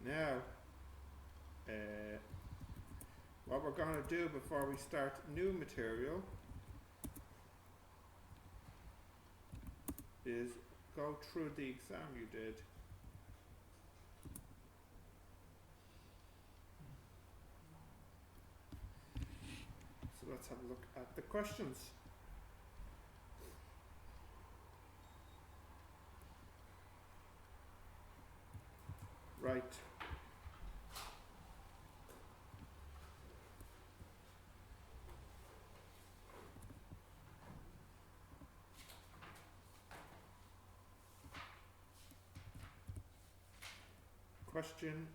Now, what we're going to do before we start new material is go through the exam you did. So let's have a look at the questions. Right. Question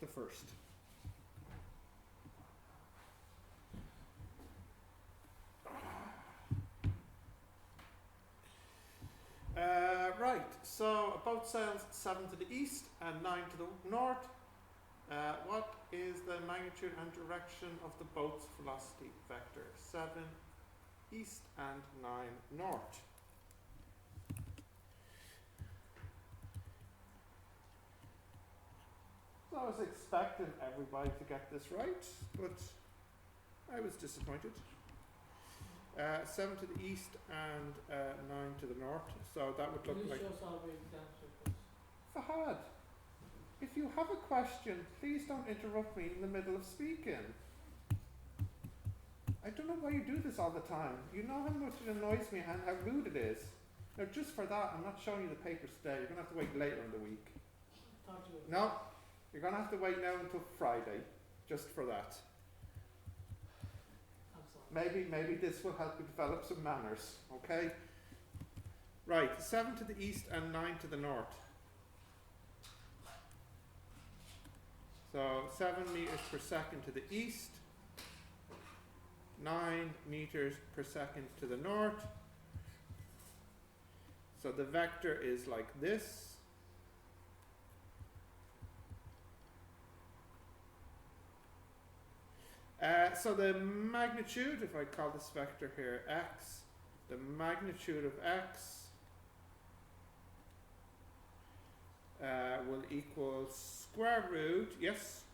the first. Right, so a boat sails 7 to the east and 9 to the north. What is the magnitude and direction of the boat's velocity vector? 7 east and 9 north. So I was expecting everybody to get this right, but I was disappointed. 7 to the east and 9 to the north, so that would look like... Fahad, if you have a question, please don't interrupt me in the middle of speaking. I don't know why you do this all the time. You know how much it annoys me and how rude it is. Now just for that, I'm not showing you the papers today. You're going to have to wait later in the week. No, you're going to have to wait now until Friday, just for that. Maybe this will help you develop some manners, okay? Right, 7 to the east and 9 to the north. So 7 meters per second to the east, 9 meters per second to the north. So the vector is like this. So the magnitude, if I call this vector here x, the magnitude of x will equal square root, yes?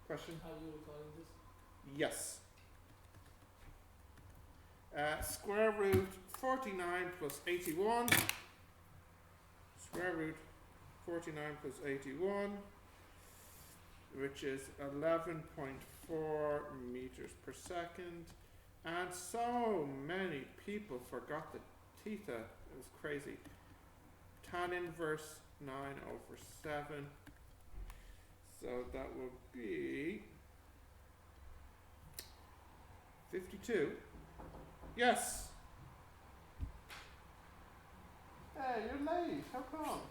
Question? How are you calling this? Yes. Square root 49 plus 81. Square root 49 plus 81, which is 11.4 meters per second. And so many people forgot the theta. It was crazy. Tan inverse 9 over 7. So that will be 52. Yes. Hey, you're late. How come?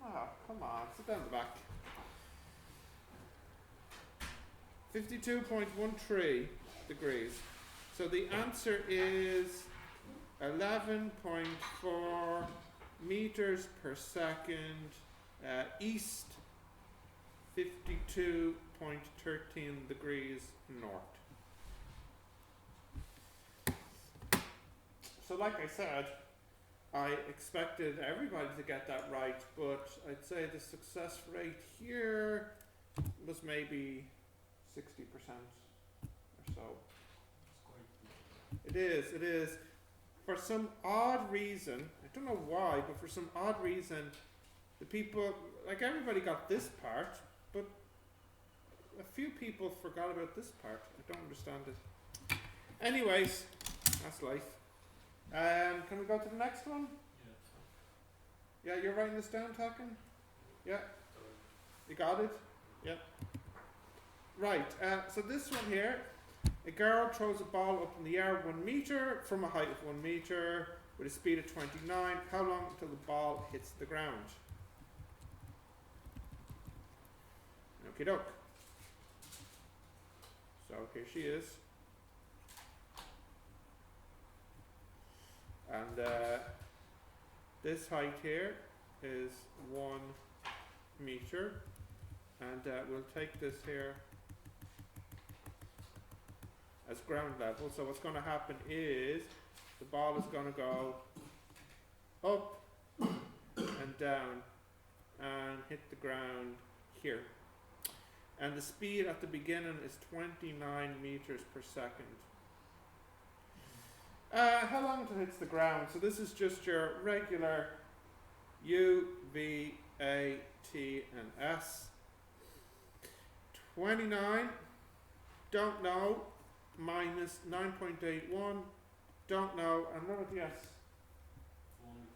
Oh, come on. Sit down in the back. 52.13 degrees. So the answer is 11.4 meters per second east, 52.13 degrees north. So like I said, I expected everybody to get that right, but I'd say the success rate here was maybe 60% or so. It is. For some odd reason, I don't know why, but for some odd reason, the people, like everybody got this part, but a few people forgot about this part. I don't understand it. Anyways, that's life. Can we go to the next one? Yeah, you're writing this down, Taken? Yeah? You got it? Yeah. Right, so this one here, a girl throws a ball up in the air 1 meter from a height of 1 meter with a speed of 29. How long until the ball hits the ground? Okie doke. So here she is. And this height here is 1 meter. And we'll take this here as ground level. So what's going to happen is the ball is going to go up and down and hit the ground here. And the speed at the beginning is 29 meters per second. How long until it hits the ground? So this is just your regular U, V, A, T, and S. 29, don't know, minus 9.81, don't know, and what about the S? 1 meter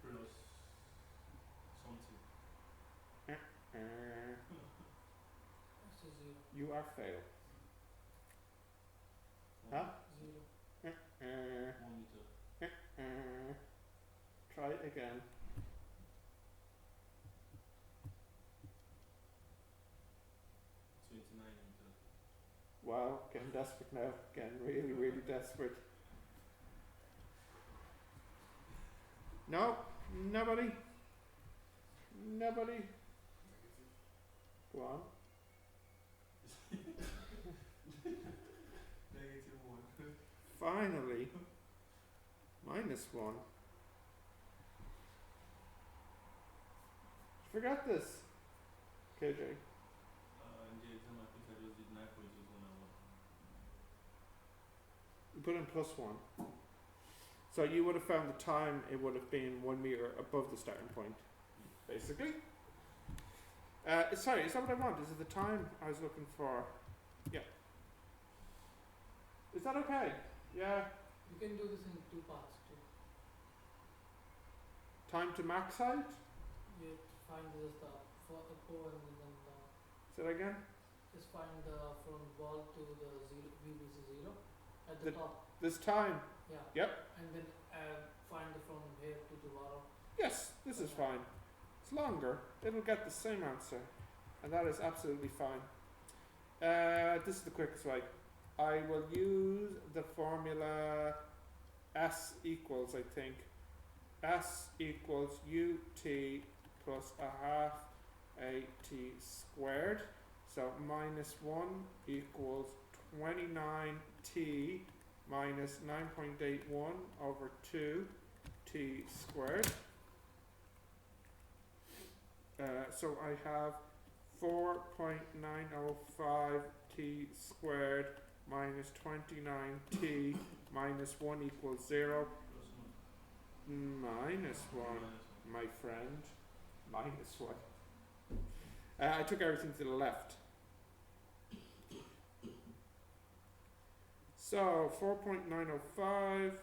plus something. That's a 0. You are failed. Huh? 0. 1 meter. Try it again. 29 meter. Wow, getting desperate now. Getting really, really desperate. No, nobody. Nobody. Go on. -1. Finally. -1. Forgot this. KJ. In the exam, I think I just did 9.21. You put in +1. So you would have found the time, it would have been 1 meter above the starting point, basically. Sorry, is that what I want? Is it the time I was looking for? Yeah. Is that okay? Yeah. You can do this in 2 parts too. Time to max height? You find just the for the pole and then Say that again? just find the from ball to the 0 VBC 0 at The- the top. This time? Yeah. Yep. And then find the from here to the bottom. Yes, this is fine. It's longer. It'll get the same answer. And that is absolutely fine. This is the quickest way. I will use the formula S equals, I think. S equals UT plus a half AT squared. So -1 equals 29T minus 9.81 over 2T squared. So I have 4.905 T squared minus 29T minus 1 equals 0. -1, my friend. -1. I took everything to the left. So 4.905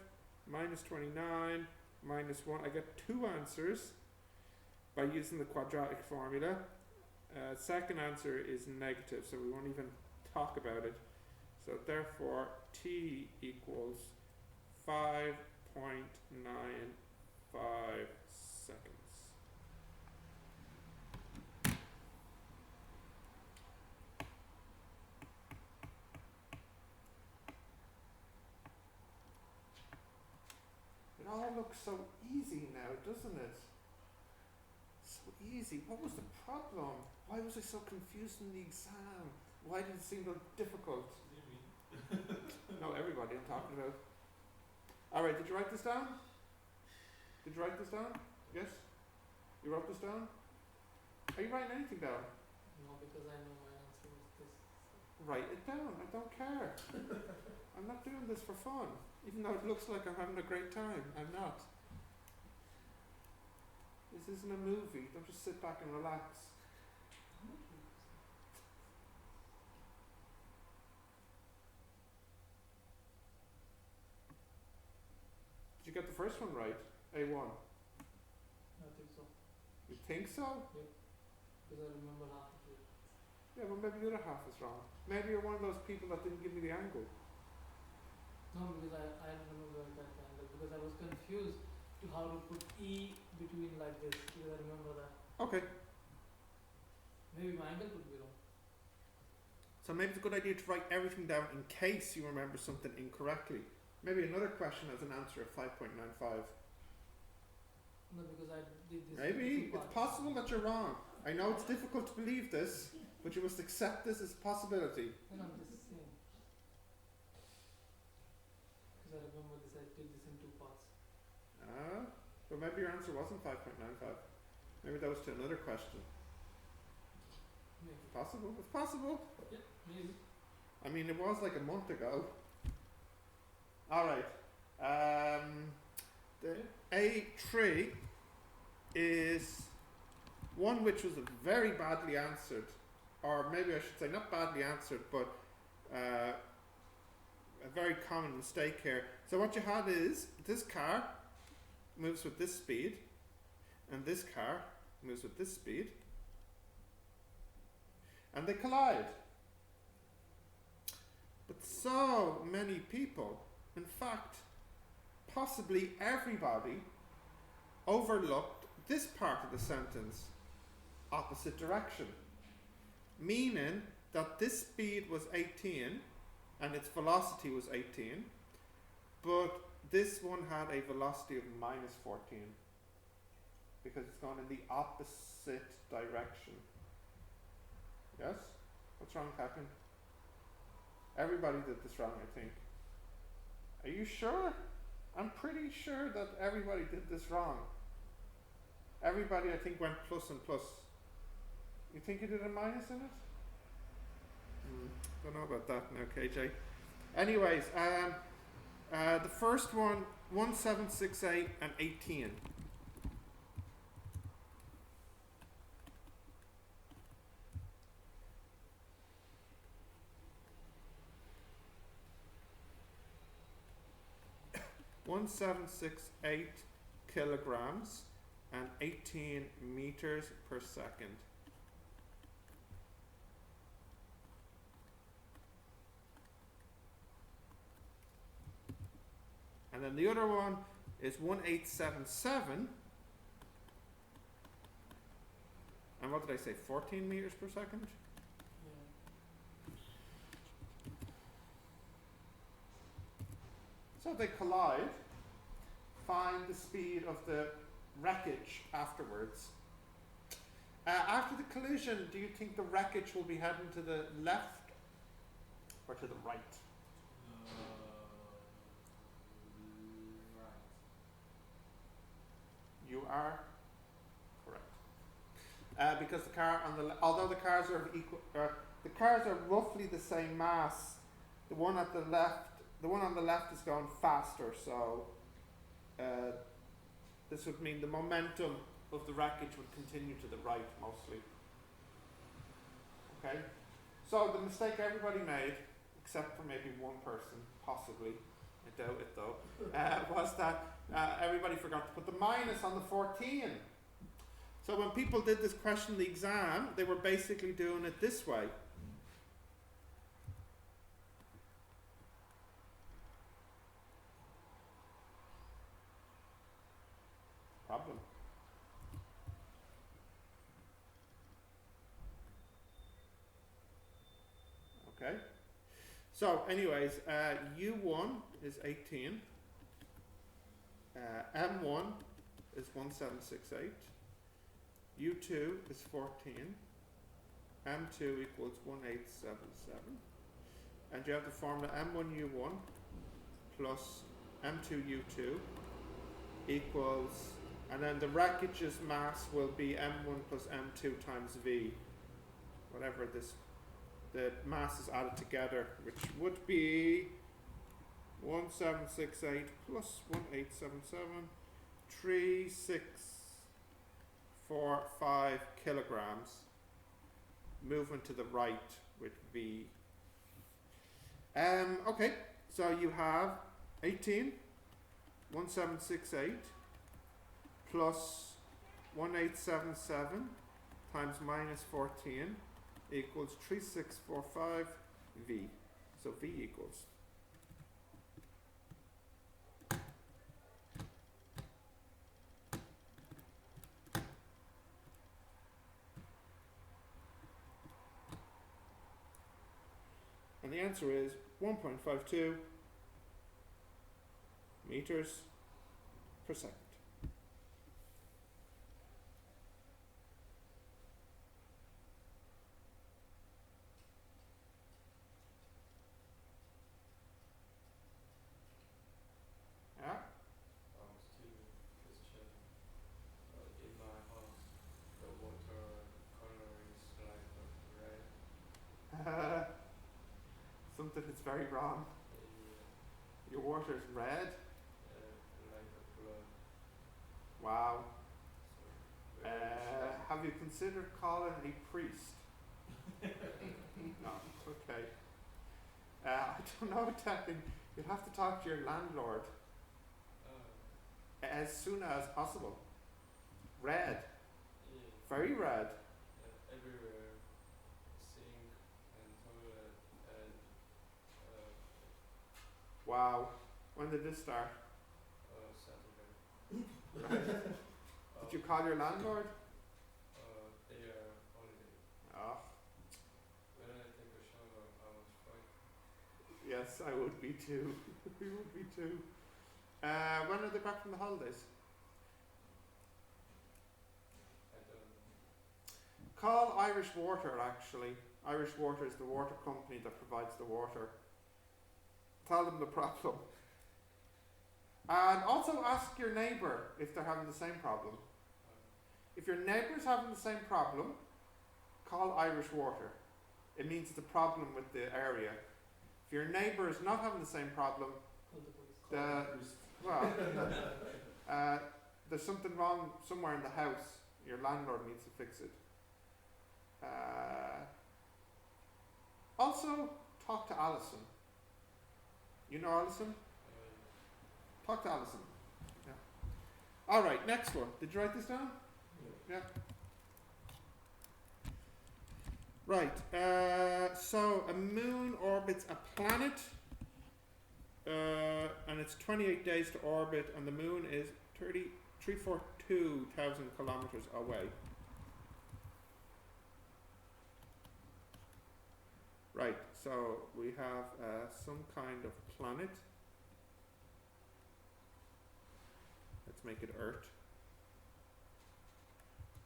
minus 29 minus 1. I get 2 answers by using the quadratic formula. Second answer is negative, so we won't even talk about it. So therefore T equals 5.95 seconds. It all looks so easy now, doesn't it? So easy. What was the problem? Why was I so confused in the exam? Why did it seem so difficult? No, everybody I'm talking about. Alright, did you write this down? Did you write this down? Yes? You wrote this down? Are you writing anything down? No, because I know my answer was this. Write it down. I don't care. I'm not doing this for fun. Even though it looks like I'm having a great time. I'm not. This isn't a movie. Don't just sit back and relax. Did you get the first one right? A1. I think so. You think so? Because I remember half of it. Yeah, well maybe the other half is wrong. Maybe you're one of those people that didn't give me the angle. No, because I remember that angle because I was confused to how to put E between like this because I remember that. Okay. Maybe my angle could be wrong. So maybe it's a good idea to write everything down in case you remember something incorrectly. Maybe another question has an answer of 5.95. No, because I did this. Maybe. in 2 It's parts. possible that you're wrong. I know it's difficult to believe this, but you must accept this as a possibility. No, I'm just saying. Because I remember this, I did this in 2 parts. But maybe your answer wasn't 5.95. Maybe that was to another question. Maybe. Possible? It's possible. Yeah, maybe. I mean, it was like a month ago. Alright. The A3 is one which was very badly answered. Or maybe I should say not badly answered, but a very common mistake here. So what you had is, this car moves with this speed, and this car moves with this speed, and they collide. But so many people, in fact, possibly everybody, overlooked this part of the sentence, opposite direction. Meaning that this speed was 18 and its velocity was 18, but this one had a velocity of minus 14 because it's going in the opposite direction. Yes? What's wrong, Catherine? Everybody did this wrong, I think. Are you sure? I'm pretty sure that everybody did this wrong. Everybody, I think, went plus and plus. You think you did a minus in it? Don't know about that now, KJ. Anyways, the first one, 1768 and 18. (1768) kilograms and 18 meters per second. And then the other one is 1877. And what did I say? 14 meters per second? Yeah. So they collide, find the speed of the wreckage afterwards. After the collision, do you think the wreckage will be heading to the left or to the right? Right. You are correct. Because the car on the although the cars are of equal, the cars are roughly the same mass. The one on the left is going faster, so this would mean the momentum of the wreckage would continue to the right mostly. Okay, so the mistake everybody made, except for maybe one person, possibly, I doubt it though, was that everybody forgot to put the minus on the 14. So when people did this question in the exam, they were basically doing it this way. Problem. Okay. So anyways, U1 is 18. M1 is 1768. U2 is 14. M2 equals 1877. And you have the formula M1U1 plus M2U2 equals, and then the wreckage's mass will be M1 plus M2 times V. Whatever this, the mass is added together, which would be 1768 plus 1877, 3645 kilograms, moving to the right with V. Okay, so you have 18, 1768 plus 1877 times minus 14 equals 3645 V. So V equals. And the answer is 1.52 meters per second. Yeah? I was to question in my house. It's very wrong. Your water is red. Like a blood. Wow. So very much Have you considered calling a priest? No. Okay. I don't know, Declan. You'll have to talk to your landlord as soon as possible. Red. yeah, Very red. everywhere, sink and toilet and Wow. When did this start? Saturday. Did you call your landlord? They are holiday. Oh, When I take a shower, I was frightened. yes, I would be too. We would be too. When are they back from the holidays? I don't know. Call Irish Water, actually. Irish Water is the water company that provides the water. Tell them the problem. And also ask your neighbour if they're having the same problem. If your neighbour's having the same problem, call Irish Water. It means it's a problem with the area. If your neighbour is not having the same problem, there's something wrong somewhere in the house. Your landlord needs to fix it. Also, talk to Alison. You know Alison? Talk to Alison. Yeah. Alright, next one. Did you write this down? Yeah. Right. So a moon orbits a planet, and it's 28 days to orbit, and the moon is 342,000 kilometers away. Right. So we have some kind of planet. Let's make it Earth.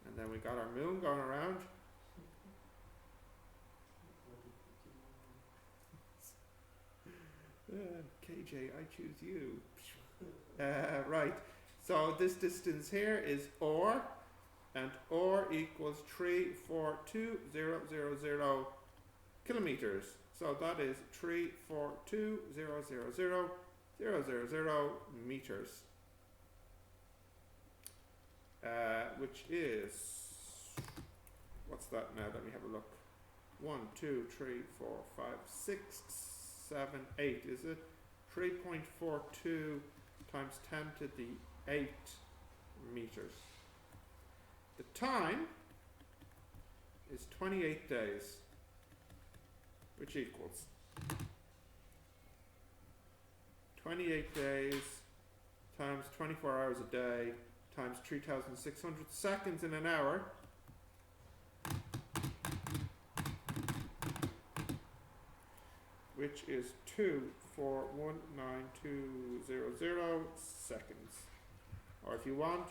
And then we got our moon going around. KJ, I choose you. Right. So this distance here is or, and or equals 342,000 kilometers. So that is 342,000 meters. Which is, what's that now? Let me have a look. 1, 2, 3, 4, 5, 6, 7, 8. Is it 3.42 times 10 to the 8 meters? The time is 28 days, which equals 28 days times 24 hours a day times 3,600 seconds in an hour, which is 2419200 seconds. Or if you want,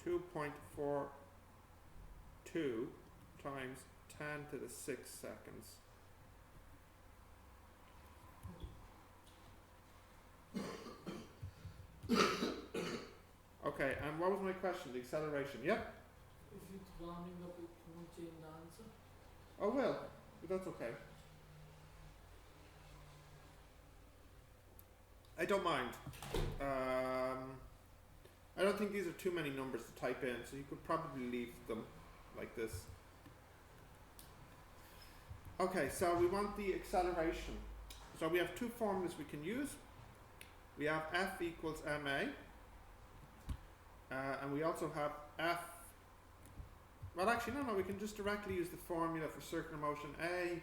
(2.42 times 10 to the 6 seconds). Okay, and what was my question? The acceleration, yep? If it's rounding up, it won't change the answer. Oh well, but that's okay. I don't mind. I don't think these are too many numbers to type in, so you could probably leave them like this. Okay, so we want the acceleration. So we have two formulas we can use. We have F equals ma, and we also have F. Well, actually, no, we can just directly use the formula for circular motion. A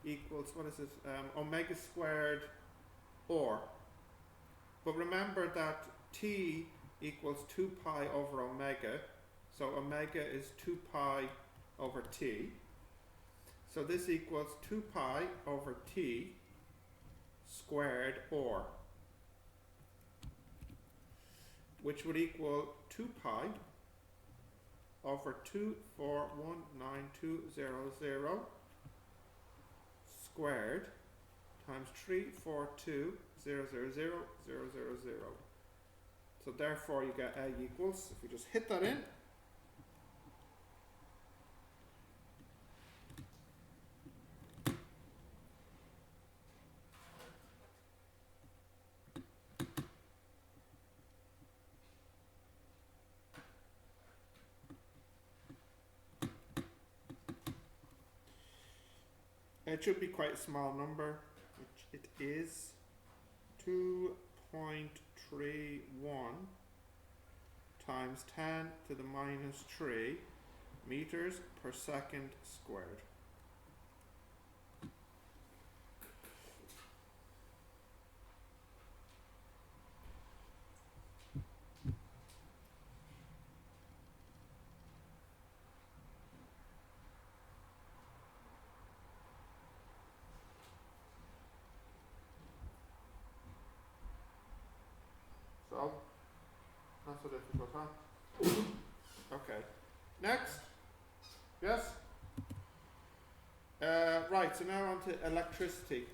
equals, what is it, omega squared or. But remember that T equals 2 pi over omega, so omega is 2 pi over T. So this equals 2 pi over T squared or, which would equal 2 pi over 2419200 squared times 342,000,000. So therefore you get A equals, if you just hit that in, it should be quite a small number, which it is, 2.31 times 10 to the minus 3 meters per second squared. So, not so difficult, huh? Okay. Next. Yes? Right, so now on to electricity.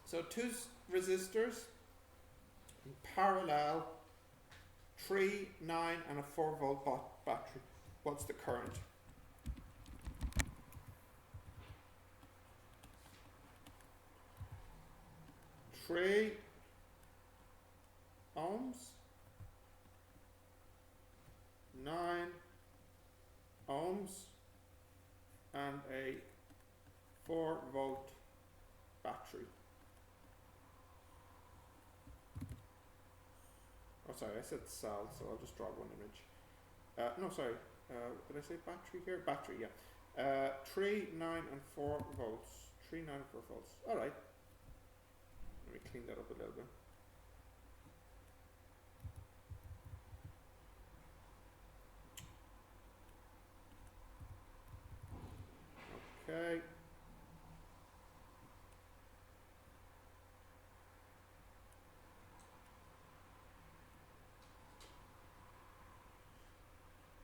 So two resistors in parallel, 3, 9 and a 4 volt battery. What's the current? Three ohms, 9 ohms, and a 4 volt battery. Oh, sorry, I said cell, so I'll just draw one image. No, sorry, did I say battery here? Battery, yeah. 3, 9, and 4 volts. 3, 9, and 4 volts. All right. Let me clean that up a little bit. Okay.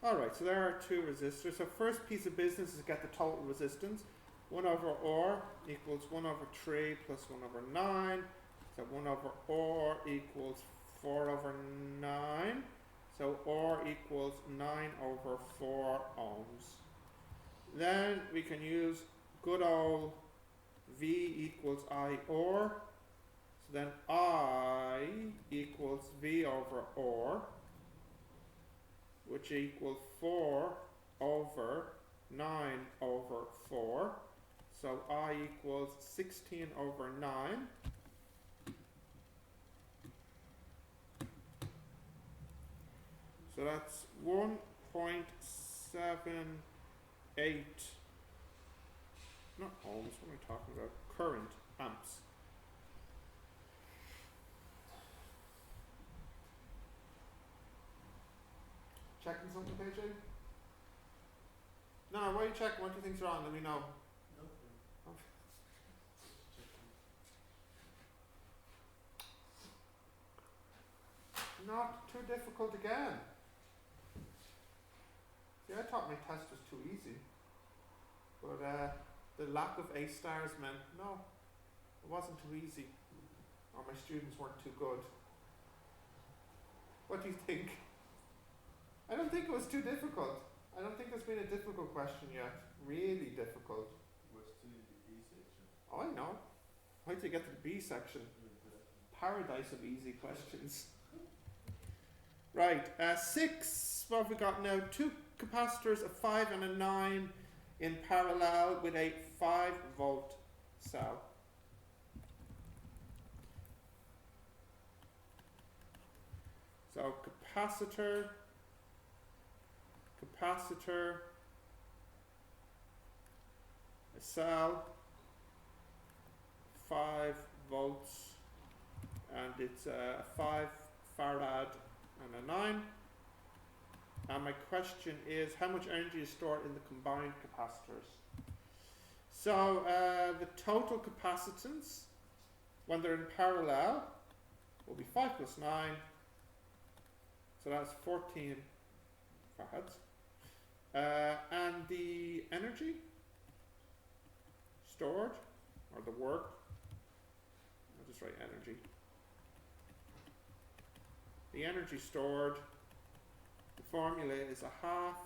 Alright, so there are two resistors. So first piece of business is get the total resistance. 1 over R equals 1 over 3 plus 1 over 9. So 1 over R equals 4 over 9. So R equals 9 over 4 ohms. Then we can use good old V equals IR. So then I equals V over R, which equals 4 over 9 over 4. So I equals 16 over 9. So that's 1.78, not ohms, what am I talking about? Current, amps. Checking something, KJ? No, why are you checking? What do you think's wrong? Let me know. Not too difficult again. See, I thought my test was too easy. But the lack of A stars meant, no, it wasn't too easy. Or my students weren't too good. What do you think? I don't think it was too difficult. I don't think there's been a difficult question yet. Really difficult. What's the B section? Oh, I know. Wait till you get to the B section. Paradise of easy questions. Right, 6, what have we got now? 2 capacitors, a 5 and a 9 in parallel with a 5 volt cell. So capacitor, a cell, 5 volts, and it's a 5 farad and a 9. And my question is, how much energy is stored in the combined capacitors? So the total capacitance, when they're in parallel, will be 5 plus 9. So that's 14 farads. And the energy stored, or the work, I'll just write energy. the energy stored, the formula is a half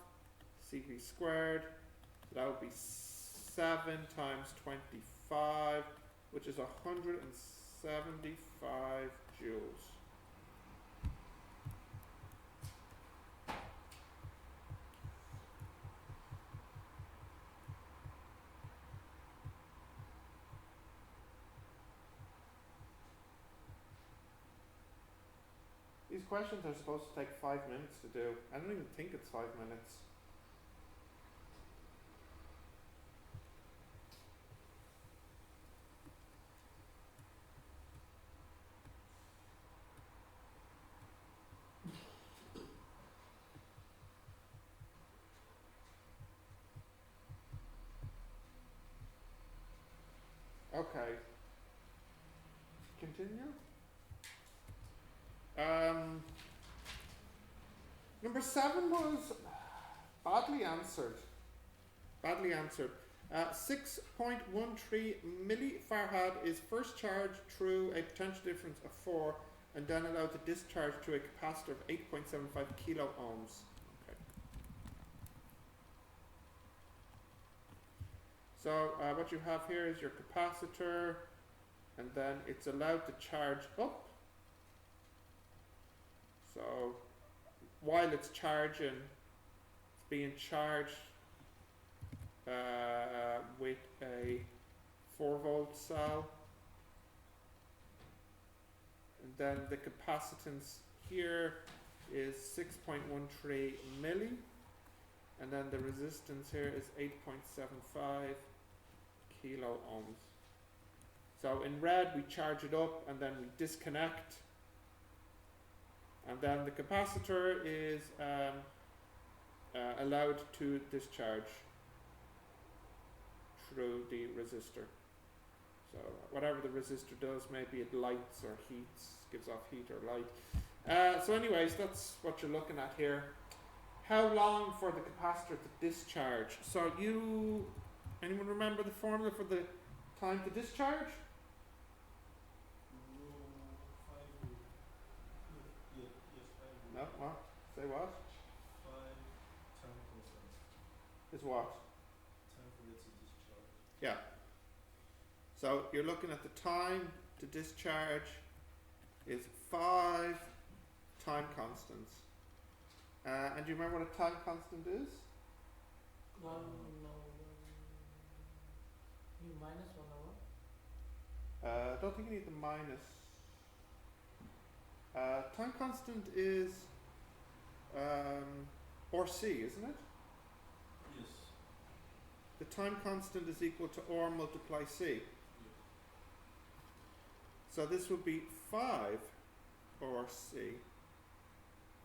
CV squared, so that would be 7 times 25, which is 175 joules. These questions are supposed to take 5 minutes to do. I don't even think it's 5 minutes. Okay. Continue. Number 7 was badly answered. 6.13 millifarad is first charged through a potential difference of 4 and then allowed to discharge to a capacitor of 8.75 kilo ohms. Okay. So what you have here is your capacitor, and then it's allowed to charge up. So while it's charging, it's being charged with a 4-volt cell. And then the capacitance here is 6.13 milli. And then the resistance here is 8.75 kilo ohms. So in red we charge it up and then we disconnect. And then the capacitor is allowed to discharge through the resistor. So whatever the resistor does, maybe it lights or heats, gives off heat or light. So anyways, that's what you're looking at here. How long for the capacitor to discharge? So anyone remember the formula for the time to discharge? No, what? Say what? 5 time constant. Is what? Time for it to discharge. Yeah. So you're looking at the time to discharge is 5 time constants. And do you remember what a time constant is? Minus 1 hour. I don't think you need the minus. Time constant is RC, isn't it? Yes. The time constant is equal to R multiply C. Yeah. So this would be 5 RC,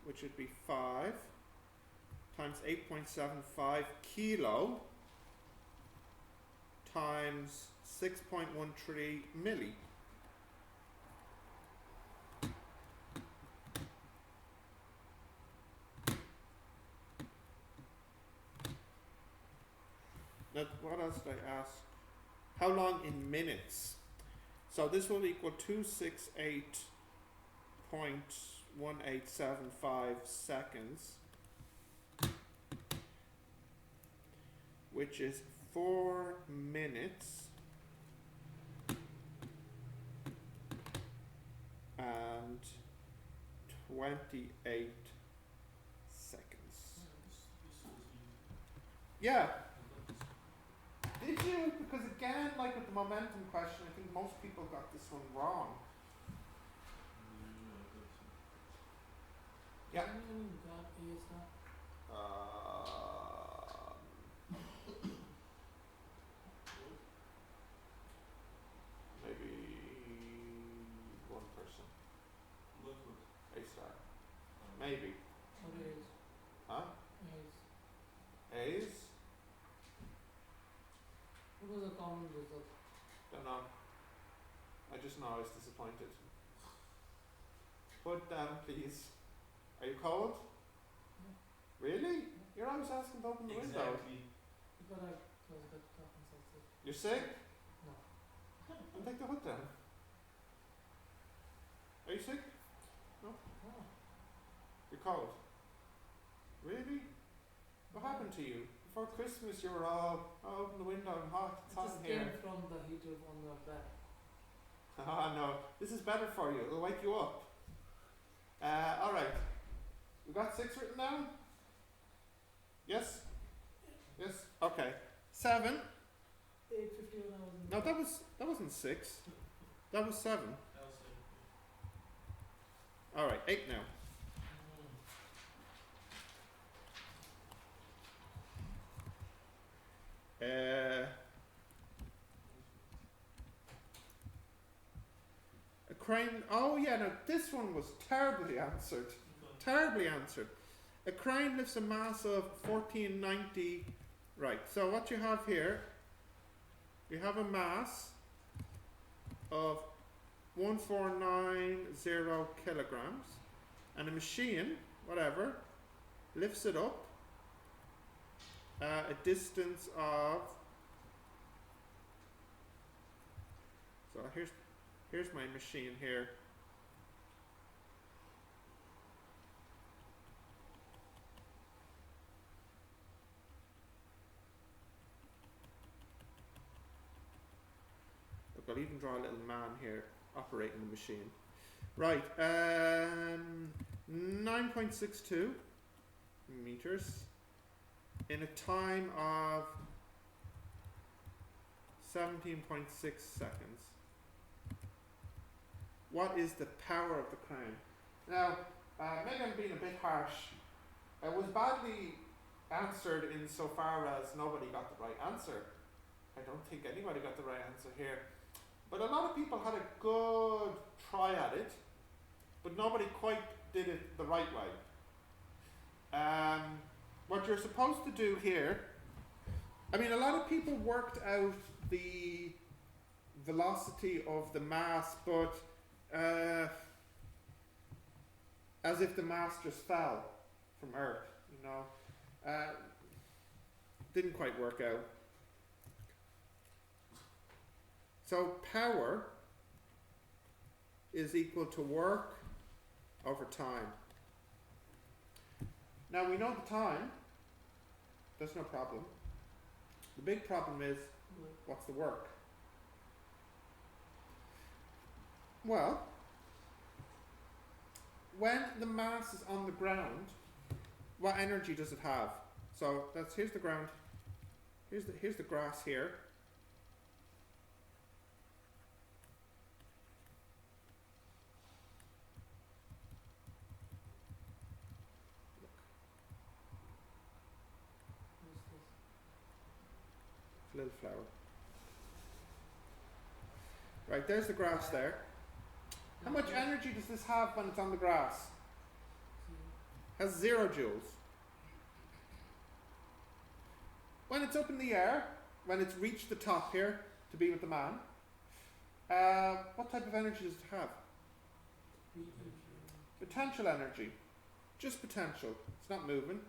which would be 5 times 8.75 kilo times 6.13 milli. Now, what else did I ask? How long in minutes? So this will equal 268.1875 seconds, which is 4 minutes and 28 seconds. Yeah. Did you? Because again, like with the momentum question, I think most people got this one wrong. Yeah. Got Eos1. Maybe one person. A star. Maybe. What is? Huh? Is. A's? What was the common result? Don't know. I just know I was disappointed. Put down, please. Are you cold? Yeah. Really? You're always asking to open the window. Exactly. But I closed the curtains outside. You're sick? No. Then take the hood down. Are you sick? Oh. cold. Really? What happened to you? Before Christmas you were all, oh, open the window, I'm hot, it's It hot just in here. came from the heater on the bed. Ah, no, this is better for you, it'll wake you up. Alright. We got 6 written down? Yes? Yes? Okay. 7. 8:50 when I was in. No, that wasn't 6. That was 7. Alright, 8 now. A crane, oh yeah, no, this one was terribly answered. Terribly answered. A crane lifts a mass of 1490. Right, so what you have here, you have a mass of 1490 kilograms, and a machine, whatever, lifts it up a distance of, so here's my machine here. Look, I'll even draw a little man here operating the machine. Right, 9.62 meters in a time of 17.6 seconds. What is the power of the crane? Now, maybe I'm being a bit harsh. It was badly answered insofar as nobody got the right answer. I don't think anybody got the right answer here. But a lot of people had a good try at it, but nobody quite did it the right way. What you're supposed to do here, I mean, a lot of people worked out the velocity of the mass, but as if the mass just fell from Earth, you know. Didn't quite work out. So power is equal to work over time. Now we know the time, that's no problem. The big problem is, what's the work? Well, when the mass is on the ground, what energy does it have? So here's the ground, here's the grass here. Little flower. Right, there's the grass there. How much energy does this have when it's on the grass? Has 0 joules. When it's up in the air, when it's reached the top here to be with the man, what type of energy does it have? Potential energy. Just potential. It's not moving.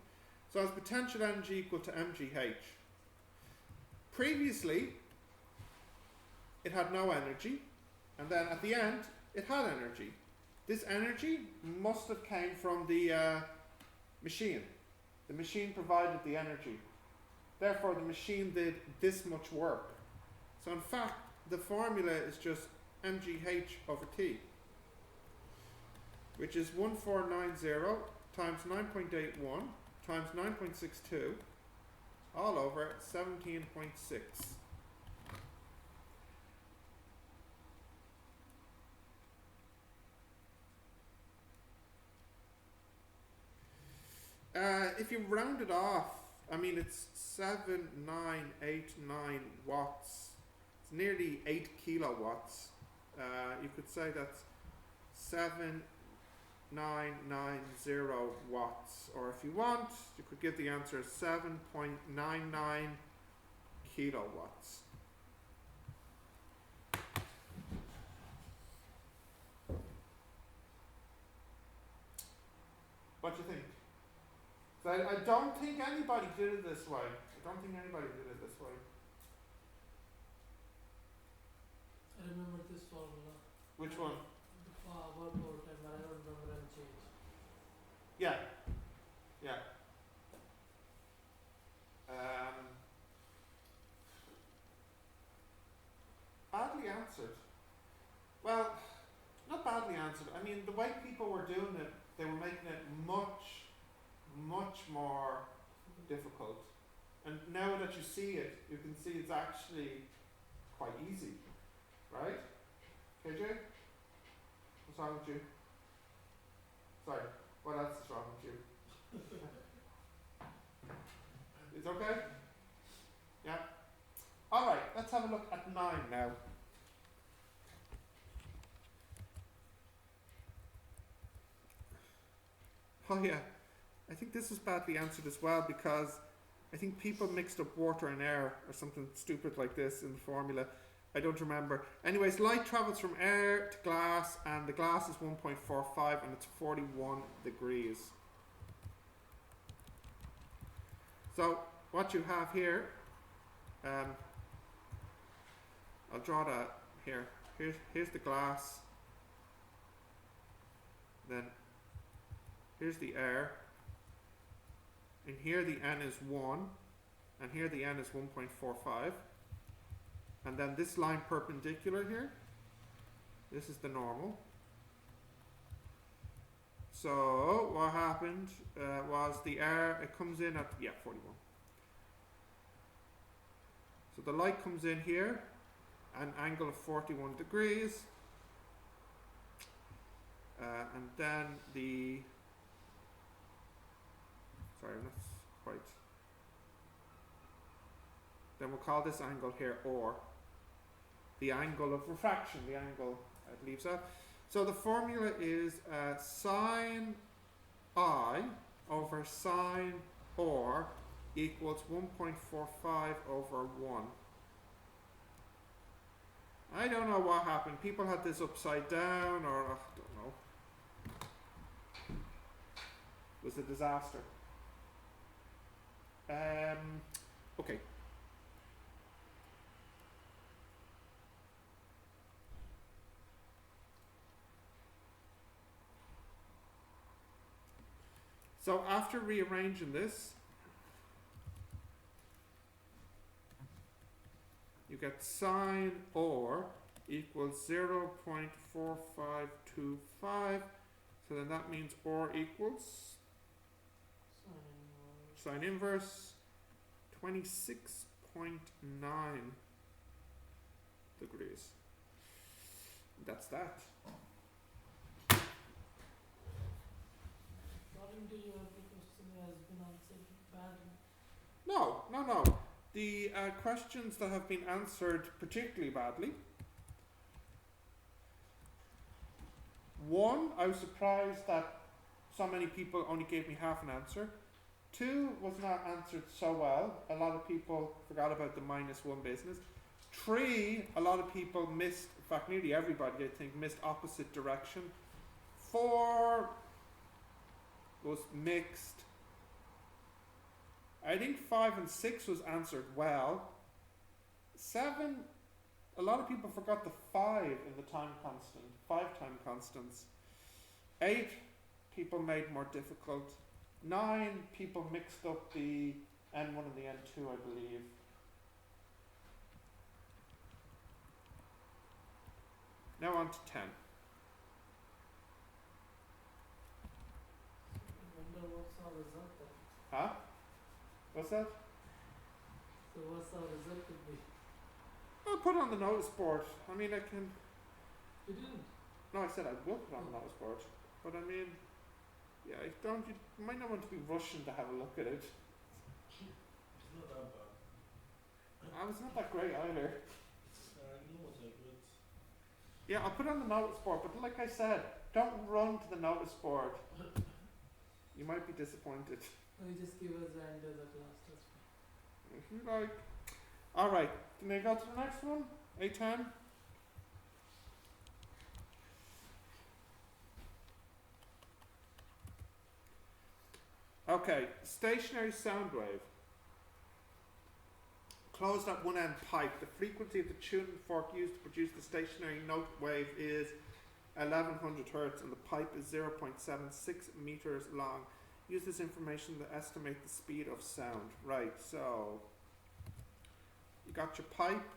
So has potential energy equal to mgh. Previously, it had no energy, and then at the end, it had energy. This energy must have came from the machine. The machine provided the energy. Therefore, the machine did this much work. So in fact, the formula is just mgh over t, which is 1490 times 9.81 times 9.62 all over 17.6. If you round it off, I mean it's 7989 watts. It's nearly 8 kilowatts. You could say that's 7990 watts, or if you want, you could give the answer as 7.99 kilowatts. What do you think? So I don't think anybody did it this way. I remember this formula. Which one? The work over time, but I don't remember any change. Yeah. answered. Well, not badly answered. I mean, the way people were doing it, they were making it much, much more difficult. And now that you see it, you can see it's actually quite easy, right? KJ? What's wrong with you? Sorry, what else is wrong with you? It's okay? Yeah? Alright, let's have a look at 9 now. Oh yeah, I think this was badly answered as well because I think people mixed up water and air or something stupid like this in the formula. I don't remember. Anyways, light travels from air to glass and the glass is 1.45 and it's 41 degrees. So what you have here, I'll draw that here. Here's the glass. Then here's the air. And here the n is 1. And here the n is 1.45. And then this line perpendicular here, this is the normal. So what happened was the air, it comes in at, 41. So the light comes in here, an angle of 41 degrees. And then that's quite. Then we'll call this angle here or the angle of refraction, the angle it leaves out. So the formula is sine I over sine or equals 1.45 over 1. I don't know what happened. People had this upside down or I don't know. It was a disaster. Okay. So after rearranging this, you get sine or equals 0.4525. So then that means or equals sine inverse 26.9 degrees. That's that. According to you, the question has been answered badly. No. The questions that have been answered particularly badly. 1, I was surprised that so many people only gave me half an answer. 2 was not answered so well. A lot of people forgot about the -1 business. 3, a lot of people missed, in fact nearly everybody I think, missed opposite direction. 4 was mixed. I think 5 and 6 was answered well. 7, a lot of people forgot the 5 in the time constant, 5 time constants. 8, people made more difficult. 9, people mixed up the N1 and the N2, I believe. Now on to 10. I wonder what's our result then. Huh? What's that? So what's our result could be? I'll put it on the notice board. I mean, I can. You didn't? No, I said I will put it on the notice board. But I mean, yeah, I don't. You might not want to be rushing to have a look at it. It's not that bad. I was not that great either. No, it's like good. Yeah, I'll put it on the notice board. But like I said, don't run to the notice board. You might be disappointed. Or you just give us the answers at last, that's fine. If you like. Alright, can I go to the next one? A10? Okay, stationary sound wave. Closed at one end pipe. The frequency of the tuning fork used to produce the stationary note wave is 1100 Hertz and the pipe is 0.76 meters long. Use this information to estimate the speed of sound. Right, so you got your pipe.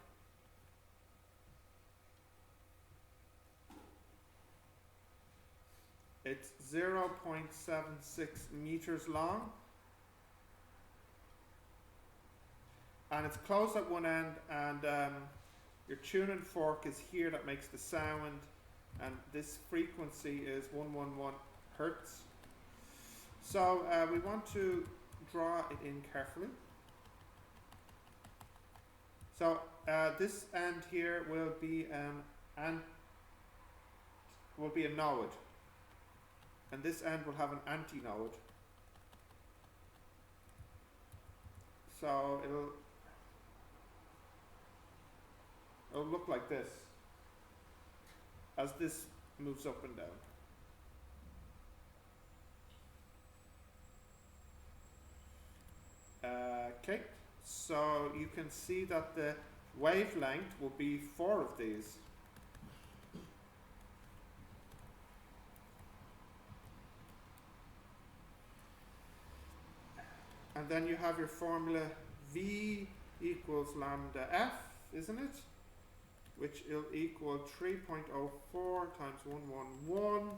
It's 0.76 meters long, and it's closed at one end, and your tuning fork is here that makes the sound, and this frequency is 111 hertz. So we want to draw it in carefully. So this end here will be a node, and this end will have an antinode. So it'll look like this as this moves up and down. Okay, so you can see that the wavelength will be 4 of these. And then you have your formula V equals lambda F, isn't it? Which will equal 3.04 times 111.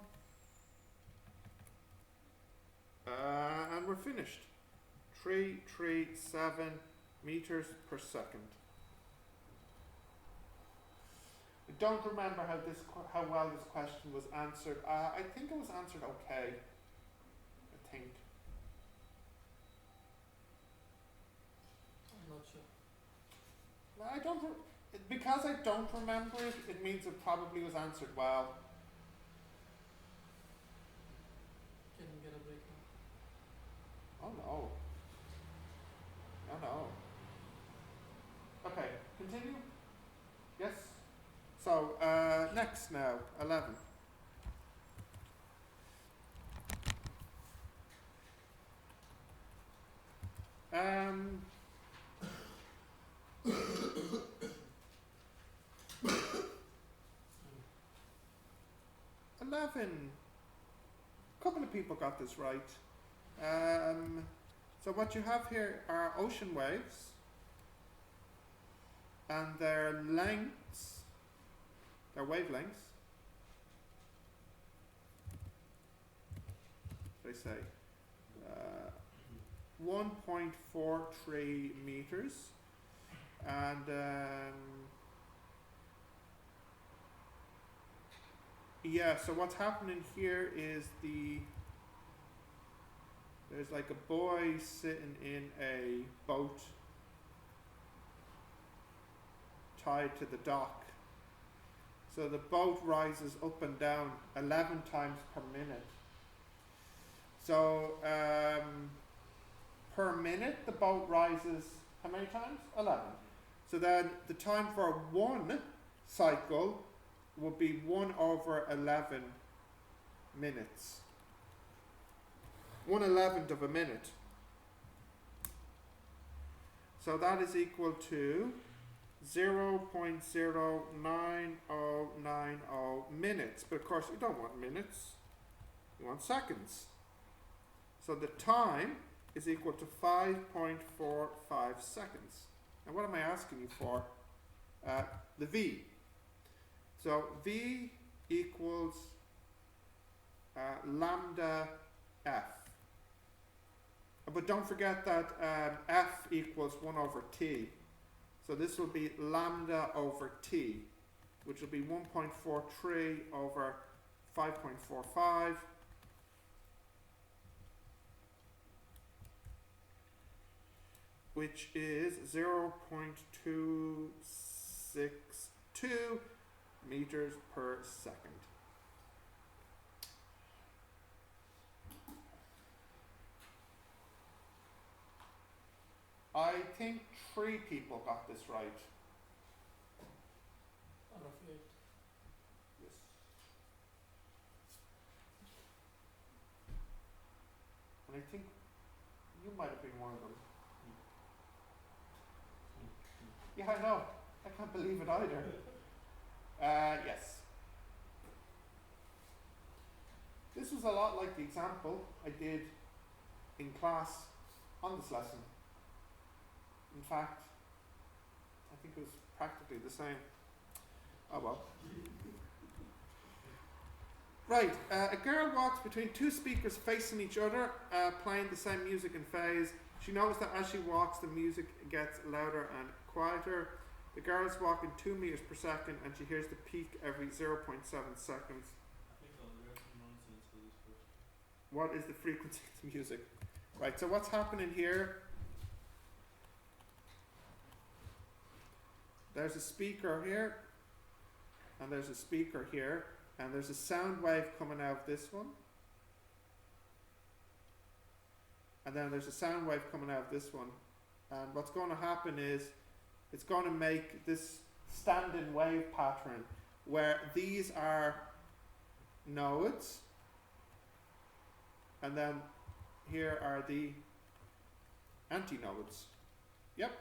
And we're finished. 337 meters per second. I don't remember how well this question was answered. I think it was answered okay. I think. I'm not sure. Because I don't remember it, it means it probably was answered well. Can you get a break now? Oh no. Oh no. Okay, continue? Yes? So, next now, 11. Um, 11. A couple of people got this right. So what you have here are ocean waves, and their lengths, their wavelengths, they say 1.43 meters, and yeah, so what's happening here is there's like a boy sitting in a boat tied to the dock. So the boat rises up and down 11 times per minute. So per minute the boat rises how many times? 11. So then the time for one cycle would be 1/11 minutes. 1/11 of a minute. So that is equal to 0.09090 minutes. But of course you don't want minutes, you want seconds. So the time is equal to 5.45 seconds. And what am I asking you for? The V. So V equals lambda F. But don't forget that F equals 1/t. So this will be lambda over t, which will be 1.43 over 5.45. Which is 0.262 meters per second. I think 3 people got this right. Out of 8. Yes. And I think you might have been one of them. Yeah, I know. I can't believe it either. Yes. This was a lot like the example I did in class on this lesson. In fact, I think it was practically the same. Oh well. Right, a girl walks between two speakers facing each other, playing the same music in phase. She noticed that as she walks, the music gets louder and quieter. The girl is walking 2 meters per second and she hears the peak every 0.7 seconds. I think I'll learn some nonsense for this question. What is the frequency of the music? Right, so what's happening here? There's a speaker here, and there's a speaker here, and there's a sound wave coming out of this one. And then there's a sound wave coming out of this one. And what's going to happen is it's going to make this standing wave pattern where these are nodes, and then here are the antinodes. Yep.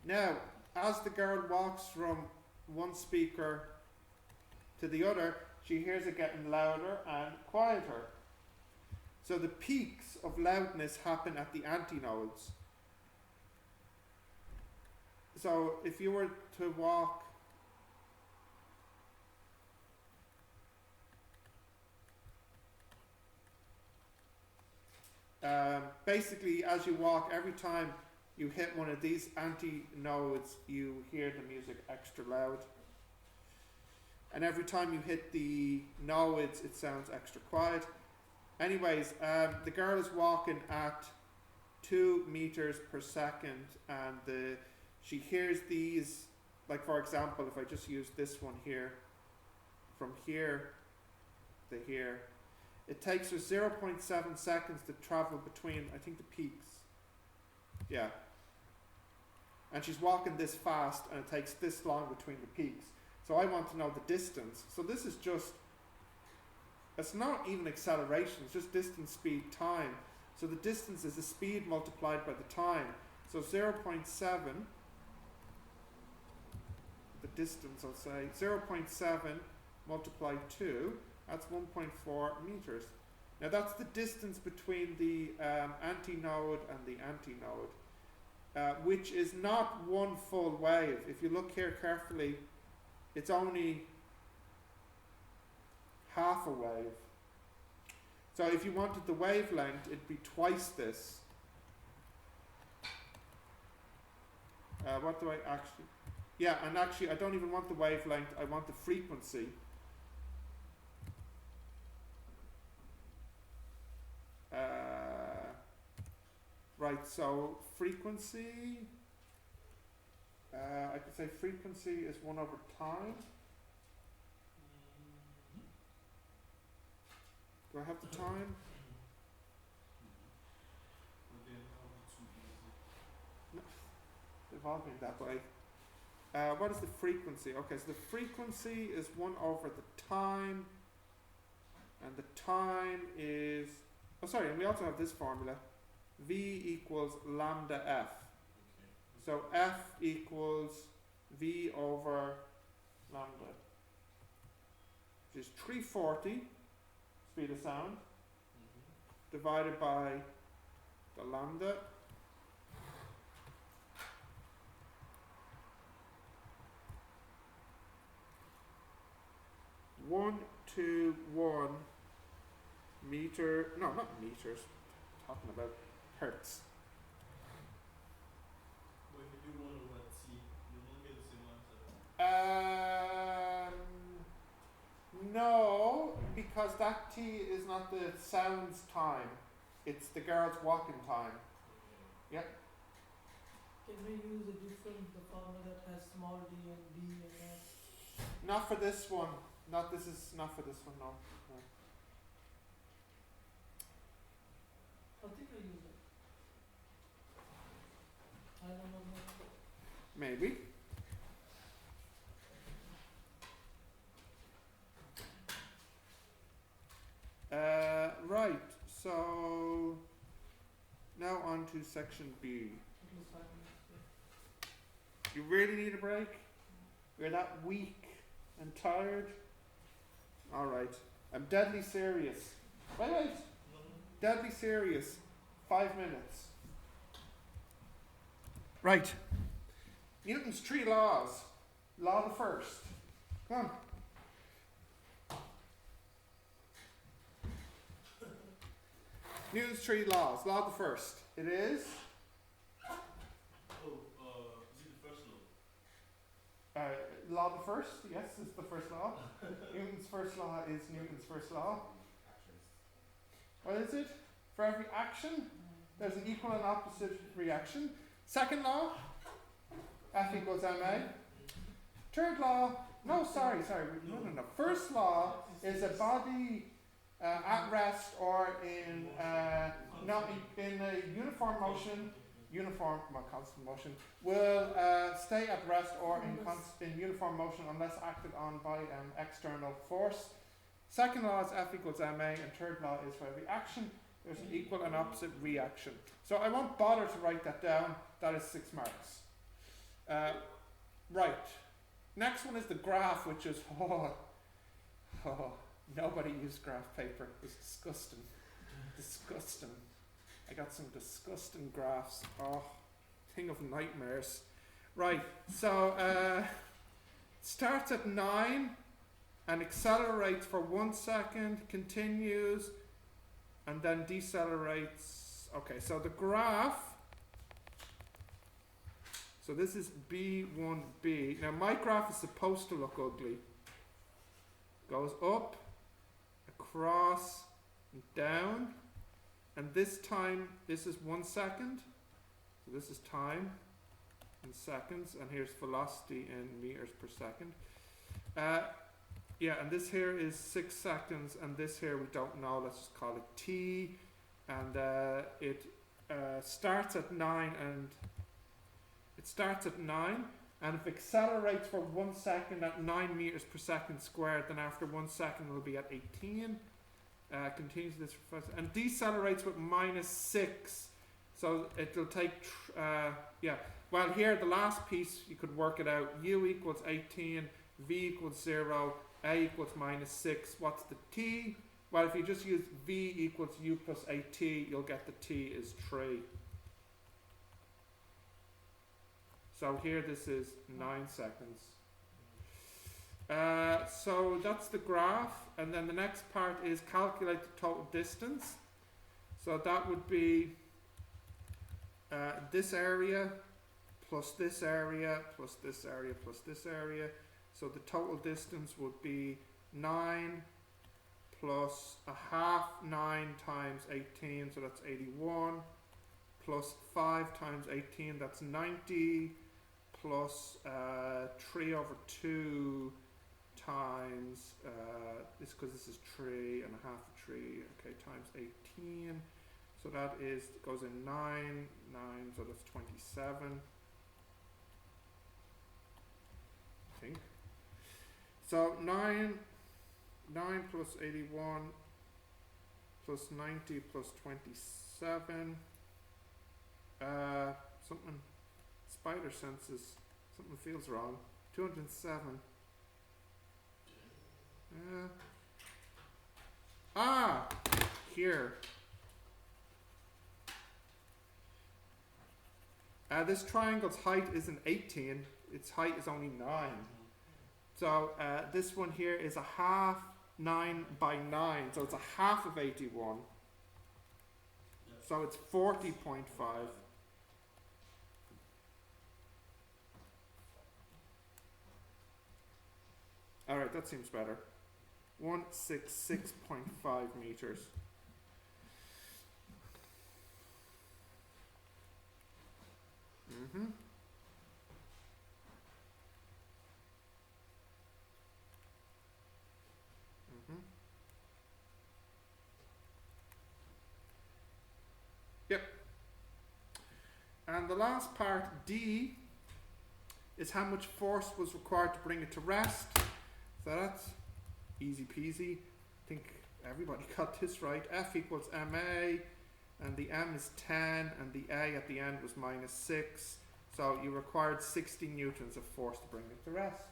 Now, as the girl walks from one speaker to the other, she hears it getting louder and quieter. So the peaks of loudness happen at the antinodes. So if you were to walk basically as you walk, every time you hit one of these antinodes, you hear the music extra loud. And every time you hit the nodes, it sounds extra quiet. Anyways, the girl is walking at 2 meters per second, and she hears these, like for example, if I just use this one here, from here to here, it takes her 0.7 seconds to travel between, I think, the peaks. Yeah. And she's walking this fast, and it takes this long between the peaks. So I want to know the distance. So this is just, it's not even acceleration, it's just distance, speed, time. So the distance is the speed multiplied by the time. So 0.7, the distance I'll say, 0.7 multiplied 2, that's 1.4 meters. Now that's the distance between the antinode and the antinode, which is not one full wave. If you look here carefully, it's only half a wave. So if you wanted the wavelength, it'd be twice this. What do I actually... Yeah, and actually I don't even want the wavelength, I want the frequency. Right, so frequency... I could say frequency is 1 over time. Do I have the time? No, they've all been that way. What is the frequency? Okay, so the frequency is 1 over the time, and the time is, oh sorry, and we also have this formula, V equals lambda F. So F equals V over lambda, which is 340 speed of sound, divided by the lambda, one to 1 meter, no, not meters, I'm talking about hertz. But if you do 1 over T, you won't get the same answer. No, because that T is not the sound's time, it's the girl's walking time. Yep. Can we use a different the formula that has small d and d and f? Not for this one. This is not for this one, no. I think I use it. I don't know. Maybe. Right, so now on to section B. You really need a break? You're that weak and tired? Alright, I'm deadly serious. Wait. Deadly serious. 5 minutes. Right. Newton's 3 laws. Law the first. Come on. Newton's three laws. Law of the first. It is. Is it the first law? Law of the first. Yes, is the first law. Newton's first law is Newton's first law. What is it? For every action, there's an equal and opposite reaction. Second law, F equals ma. Third law, no. First law is a body at rest or in not in a uniform motion. Constant motion will stay at rest or in uniform motion unless acted on by an external force. Second law is F equals ma, and third law is for every action there's an equal and opposite reaction. So I won't bother to write that down. That is 6 marks. Right. Next one is the graph, which is nobody used graph paper. It was disgusting. Disgusting. I got some disgusting graphs. Thing of nightmares. Right. So starts at 9 and accelerates for 1 second, continues, and then decelerates. Okay, so the graph, so this is B1B. Now my graph is supposed to look ugly. Goes up, across, and down, and this time, this is 1 second. So this is time in seconds, and here's velocity in meters per second. Yeah, and this here is 6 seconds, and this here we don't know. Let's just call it t, and it starts at 9, and it starts at 9, and if it accelerates for 1 second at 9 meters per second squared, then after 1 second it will be at 18. Continues this and decelerates with -6, so it'll take well, here the last piece you could work it out. U equals 18, V equals 0, A equals -6. What's the T? Well, if you just use V equals U plus AT, you'll get the T is 3. So here this is 9 seconds. So that's the graph, and then the next part is calculate the total distance. So that would be this area plus this area plus this area plus this area. So the total distance would be 9 plus a half 9 times 18, so that's 81, plus 5 times 18, that's 90, plus 3 over 2 times, this because this is 3 and a half of 3, okay, times 18, so that is, goes in 9, so that's 27, I think. So 9 plus 81 plus 90 plus 27, something, spider senses, something feels wrong, 207. Here. This triangle's height isn't 18, its height is only 9. So this one here is a half 9 by 9, so it's a half of 81. So it's 40.5. Alright, that seems better. 166.5 meters. Yep. And the last part, D, is how much force was required to bring it to rest. So that's easy peasy. I think everybody got this right. F equals ma, and the m is 10, and the a at the end was -6. So you required 60 newtons of force to bring it to rest.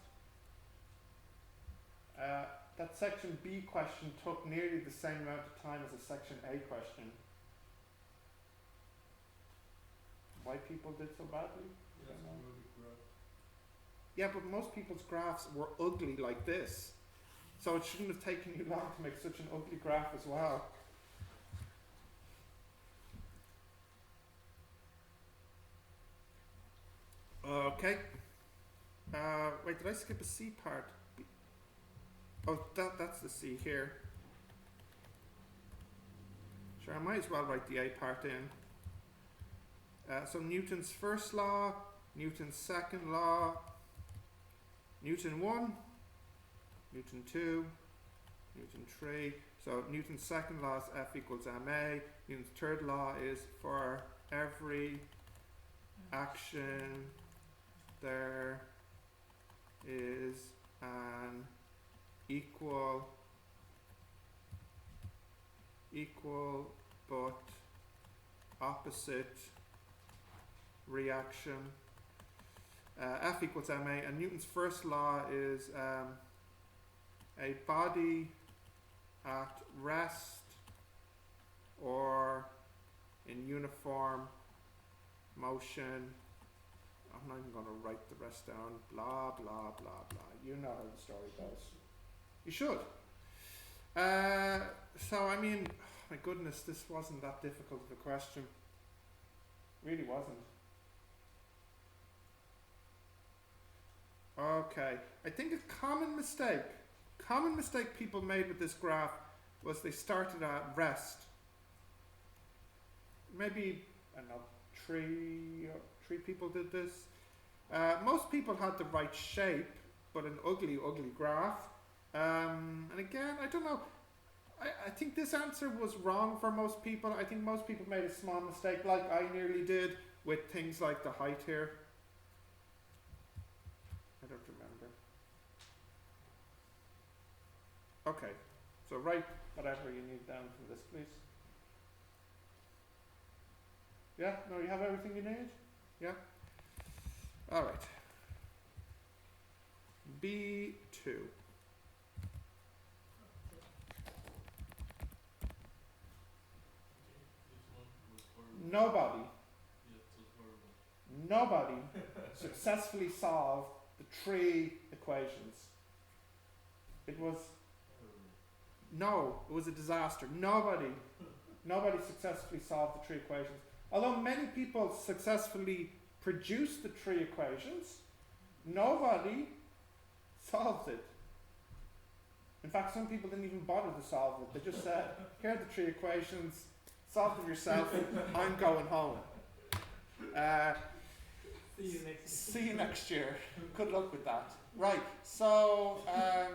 That section B question took nearly the same amount of time as a section A question. Why people did so badly? Yeah, but most people's graphs were ugly like this. So it shouldn't have taken you long to make such an ugly graph as well. Okay. Wait, did I skip a C part? Oh, that's the C here. Sure, I might as well write the A part in. So Newton's first law, Newton's second law, Newton 1, Newton 2, Newton 3. So Newton's second law is F equals ma. Newton's third law is for every action there is an equal but opposite reaction. F equals ma, and Newton's first law is a body at rest or in uniform motion. I'm not even going to write the rest down. Blah, blah, blah, blah. You know how the story goes. You should. So, I mean, my goodness, this wasn't that difficult of a question. Really wasn't. Okay. I think a common mistake people made with this graph was they started at rest. Maybe, I don't know, three people did this. Most people had the right shape, but an ugly graph. And again, I don't know. I think this answer was wrong for most people. I think most people made a small mistake, like I nearly did, with things like the height here. I don't remember. Okay, so write whatever you need down from this, please. Yeah? No, you have everything you need? Yeah? Alright. B2. Nobody successfully solved the three equations. It was a disaster. Nobody successfully solved the three equations. Although many people successfully produced the three equations, nobody solved it. In fact, some people didn't even bother to solve it. They just said, here are the three equations, solve them yourself, I'm going home. See you next year. Good luck with that. Right, so I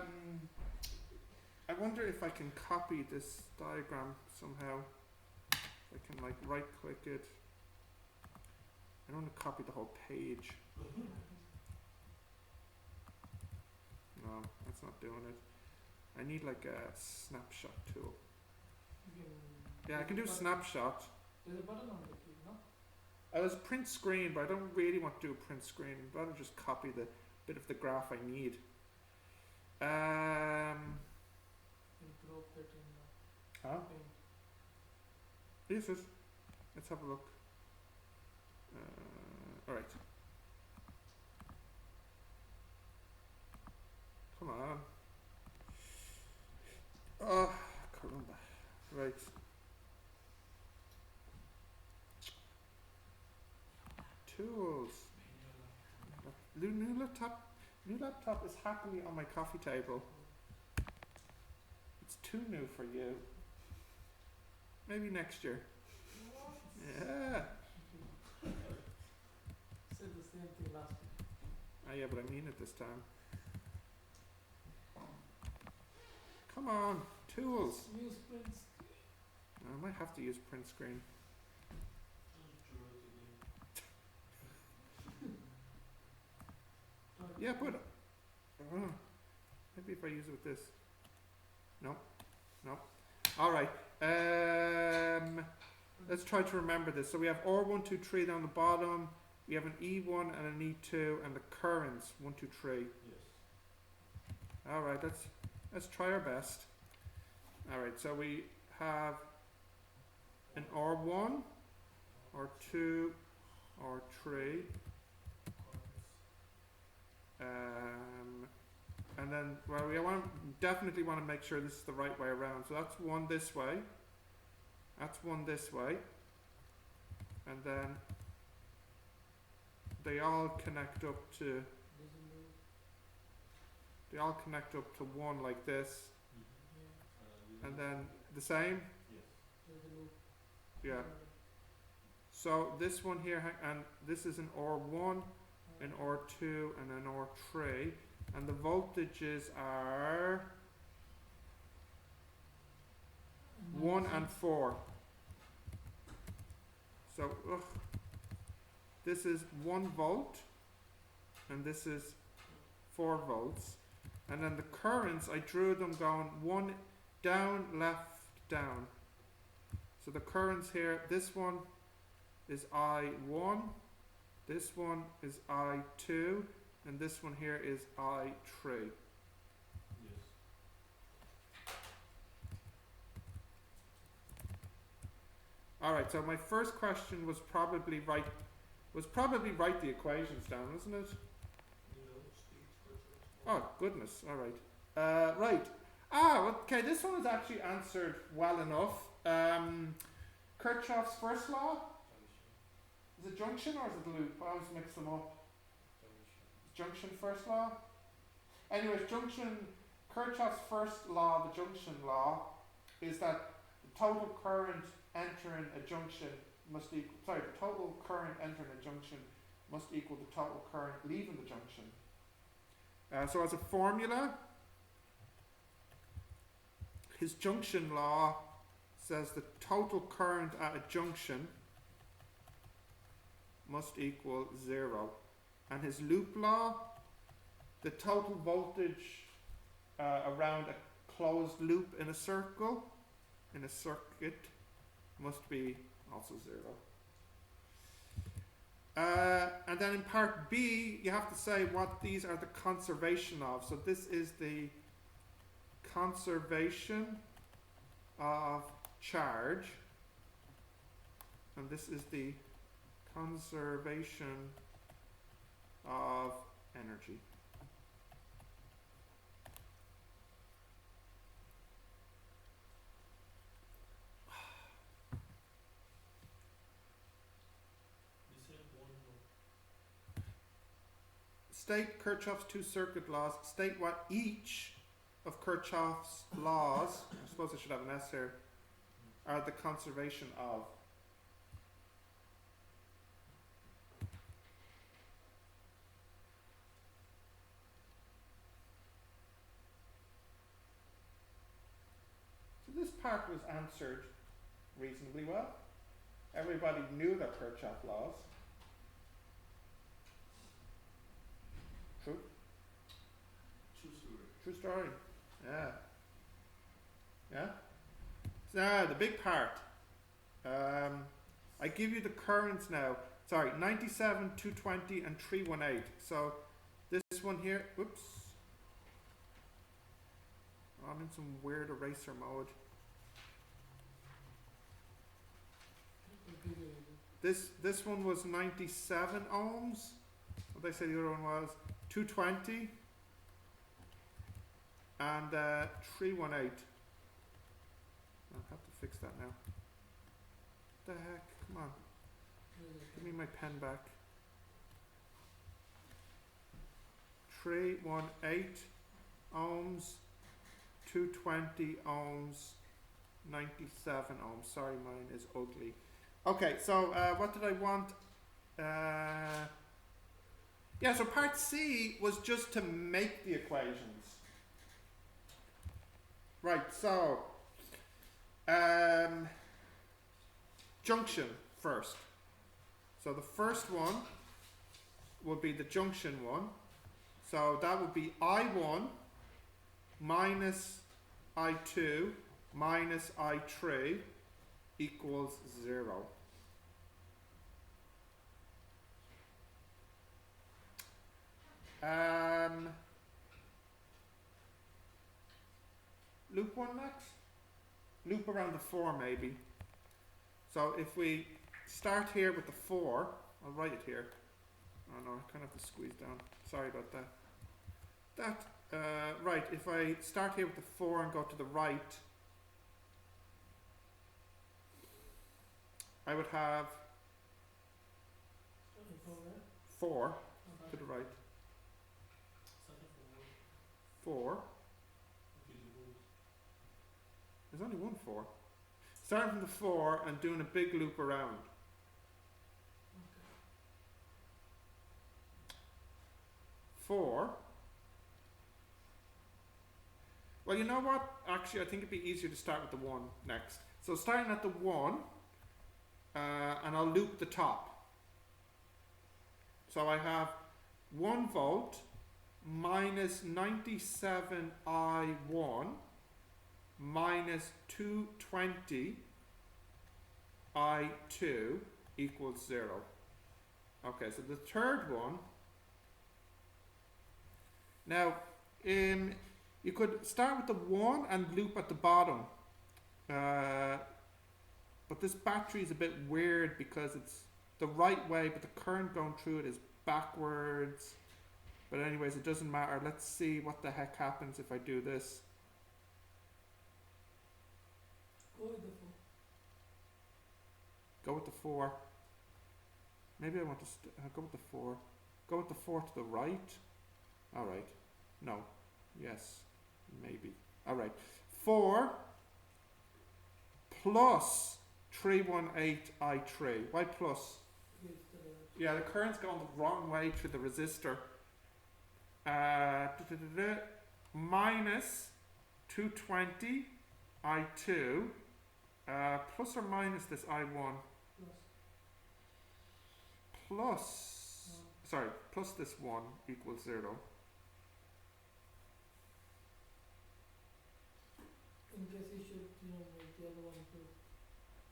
wonder if I can copy this diagram somehow. I can like right click it. I don't want to copy the whole page. No, that's not doing it. I need like a snapshot tool. Yeah, I can do snapshot. There's a button on the key, no? There's print screen, but I don't really want to do a print screen. I'd rather just copy the bit of the graph I need. Huh? Yes, let's have a look. Alright. Come on. Oh, caramba. Right. Tools. New laptop is happily on my coffee table. It's too new for you. Maybe next year. Yeah. Said the same thing last week. Ah, yeah, but I mean it this time. Come on, tools. Use print screen. I might have to use print screen. Yeah, but maybe if I use it with this. No. All right. Let's try to remember this. So we have R1, 2, 3 down the bottom. We have an E1 and an E2, and the currents 1, 2, 3. Yes. All right. Let's try our best. All right. So we have an R1, R2, R3. And then, well, we definitely want to make sure this is the right way around. So that's one this way. That's one this way. And then they all connect up to This is loop. they all connect up to 1 like this, Yeah. and then the same. Yes. There's a loop. Yeah. So this one here, and this is an R1, an R2, and an R3, and the voltages are 1 and 4. So this is 1 volt, and this is 4 volts, and then the currents, I drew them going 1 down, left, down. So the currents here, this one is I1, this one is I2, and this one here is I3. Yes. Alright, so my first question was probably write the equations down, wasn't it? Oh, goodness, alright. Right. Okay, this one is actually answered well enough. Kirchhoff's first law? Is it junction or is it loop? I always mix them up. Junction first law? Anyways, Kirchhoff's first law, the junction law, is that the total current entering a junction must equal, the total current entering a junction must equal the total current leaving the junction. So as a formula, his junction law says the total current at a junction must equal 0. And his loop law, the total voltage around a closed loop in a circle, in a circuit, must be also 0. And then in part B, you have to say what these are the conservation of. So this is the conservation of charge, and this is the conservation of energy. State Kirchhoff's 2 circuit laws. State what each of Kirchhoff's laws, I suppose I should have an S here, are the conservation of. So this part was answered reasonably well. Everybody knew the Kirchhoff laws. True? True story. Yeah. Yeah? So now the big part. I give you the currents now. Sorry, 97, 220 and 318. So this one here, whoops. I'm in some weird eraser mode. This one was 97 ohms. What did I say the other one was? 220 and 318. I'll have to fix that now. What the heck? Come on. Give me my pen back. 318 ohms, 220 ohms, 97 ohms. Sorry, mine is ugly. Okay, so what did I want? Yeah, so part C was just to make the equations. Right, so junction first. So the first one would be the junction one. So that would be I1 minus I2 minus I3 equals 0. Loop one next? Loop around the 4 maybe. So if we start here with the 4, I'll write it here. Oh no, I kind of have to squeeze down. Sorry about that. Right, if I start here with the 4 and go to the right, I would have 4 Okay. to the right. Starting from what? 4. Okay, the road. There's only one 4. Starting from the 4 and doing a big loop around. Okay. 4. Well, you know what? Actually, I think it'd be easier to start with the 1 next. So starting at the 1, and I'll loop the top. So I have 1 volt minus 97 I1 minus 220 I2 equals 0. Okay, so the third one. Now, you could start with the 1 and loop at the bottom. But this battery is a bit weird because it's the right way, but the current going through it is backwards. But anyways, it doesn't matter. Let's see what the heck happens if I do this. Go with the 4. Go with the 4. Maybe I want to go with the 4. Go with the 4 to the right. Alright. No. Yes. Maybe. Alright. 4 plus 318 I3. Why plus? Gives the direction. Yeah, the current's going the wrong way through the resistor. Minus 220 I2 plus or minus this I1 plus, sorry, plus this 1 equals 0. In case you should, make the other one too.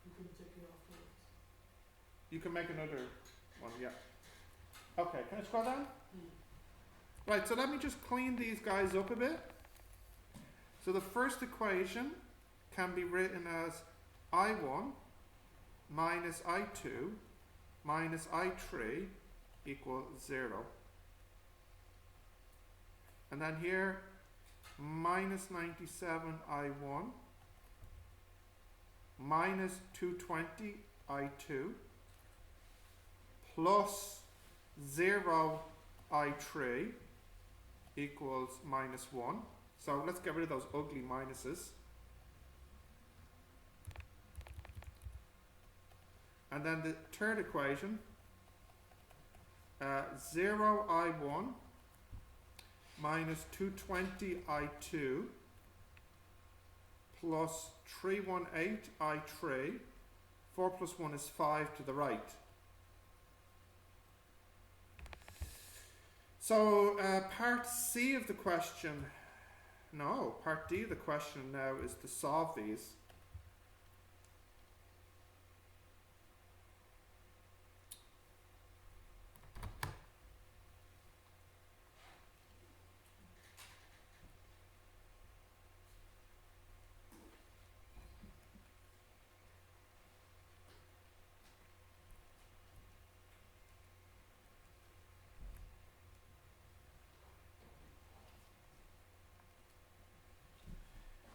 You can check it afterwards. You can make another one, yeah. Okay, can I scroll down? Mm. Right, so let me just clean these guys up a bit. So the first equation can be written as I1 minus I2 minus I3 equals 0. And then here, minus 97 I1 minus 220 I2 plus 0 I3 equals minus 1. So let's get rid of those ugly minuses. And then the third equation, 0 I1 minus 220 I2 plus 318 I3. 4 plus 1 is 5 to the right. So part C of the question, no, part D of the question now is to solve these.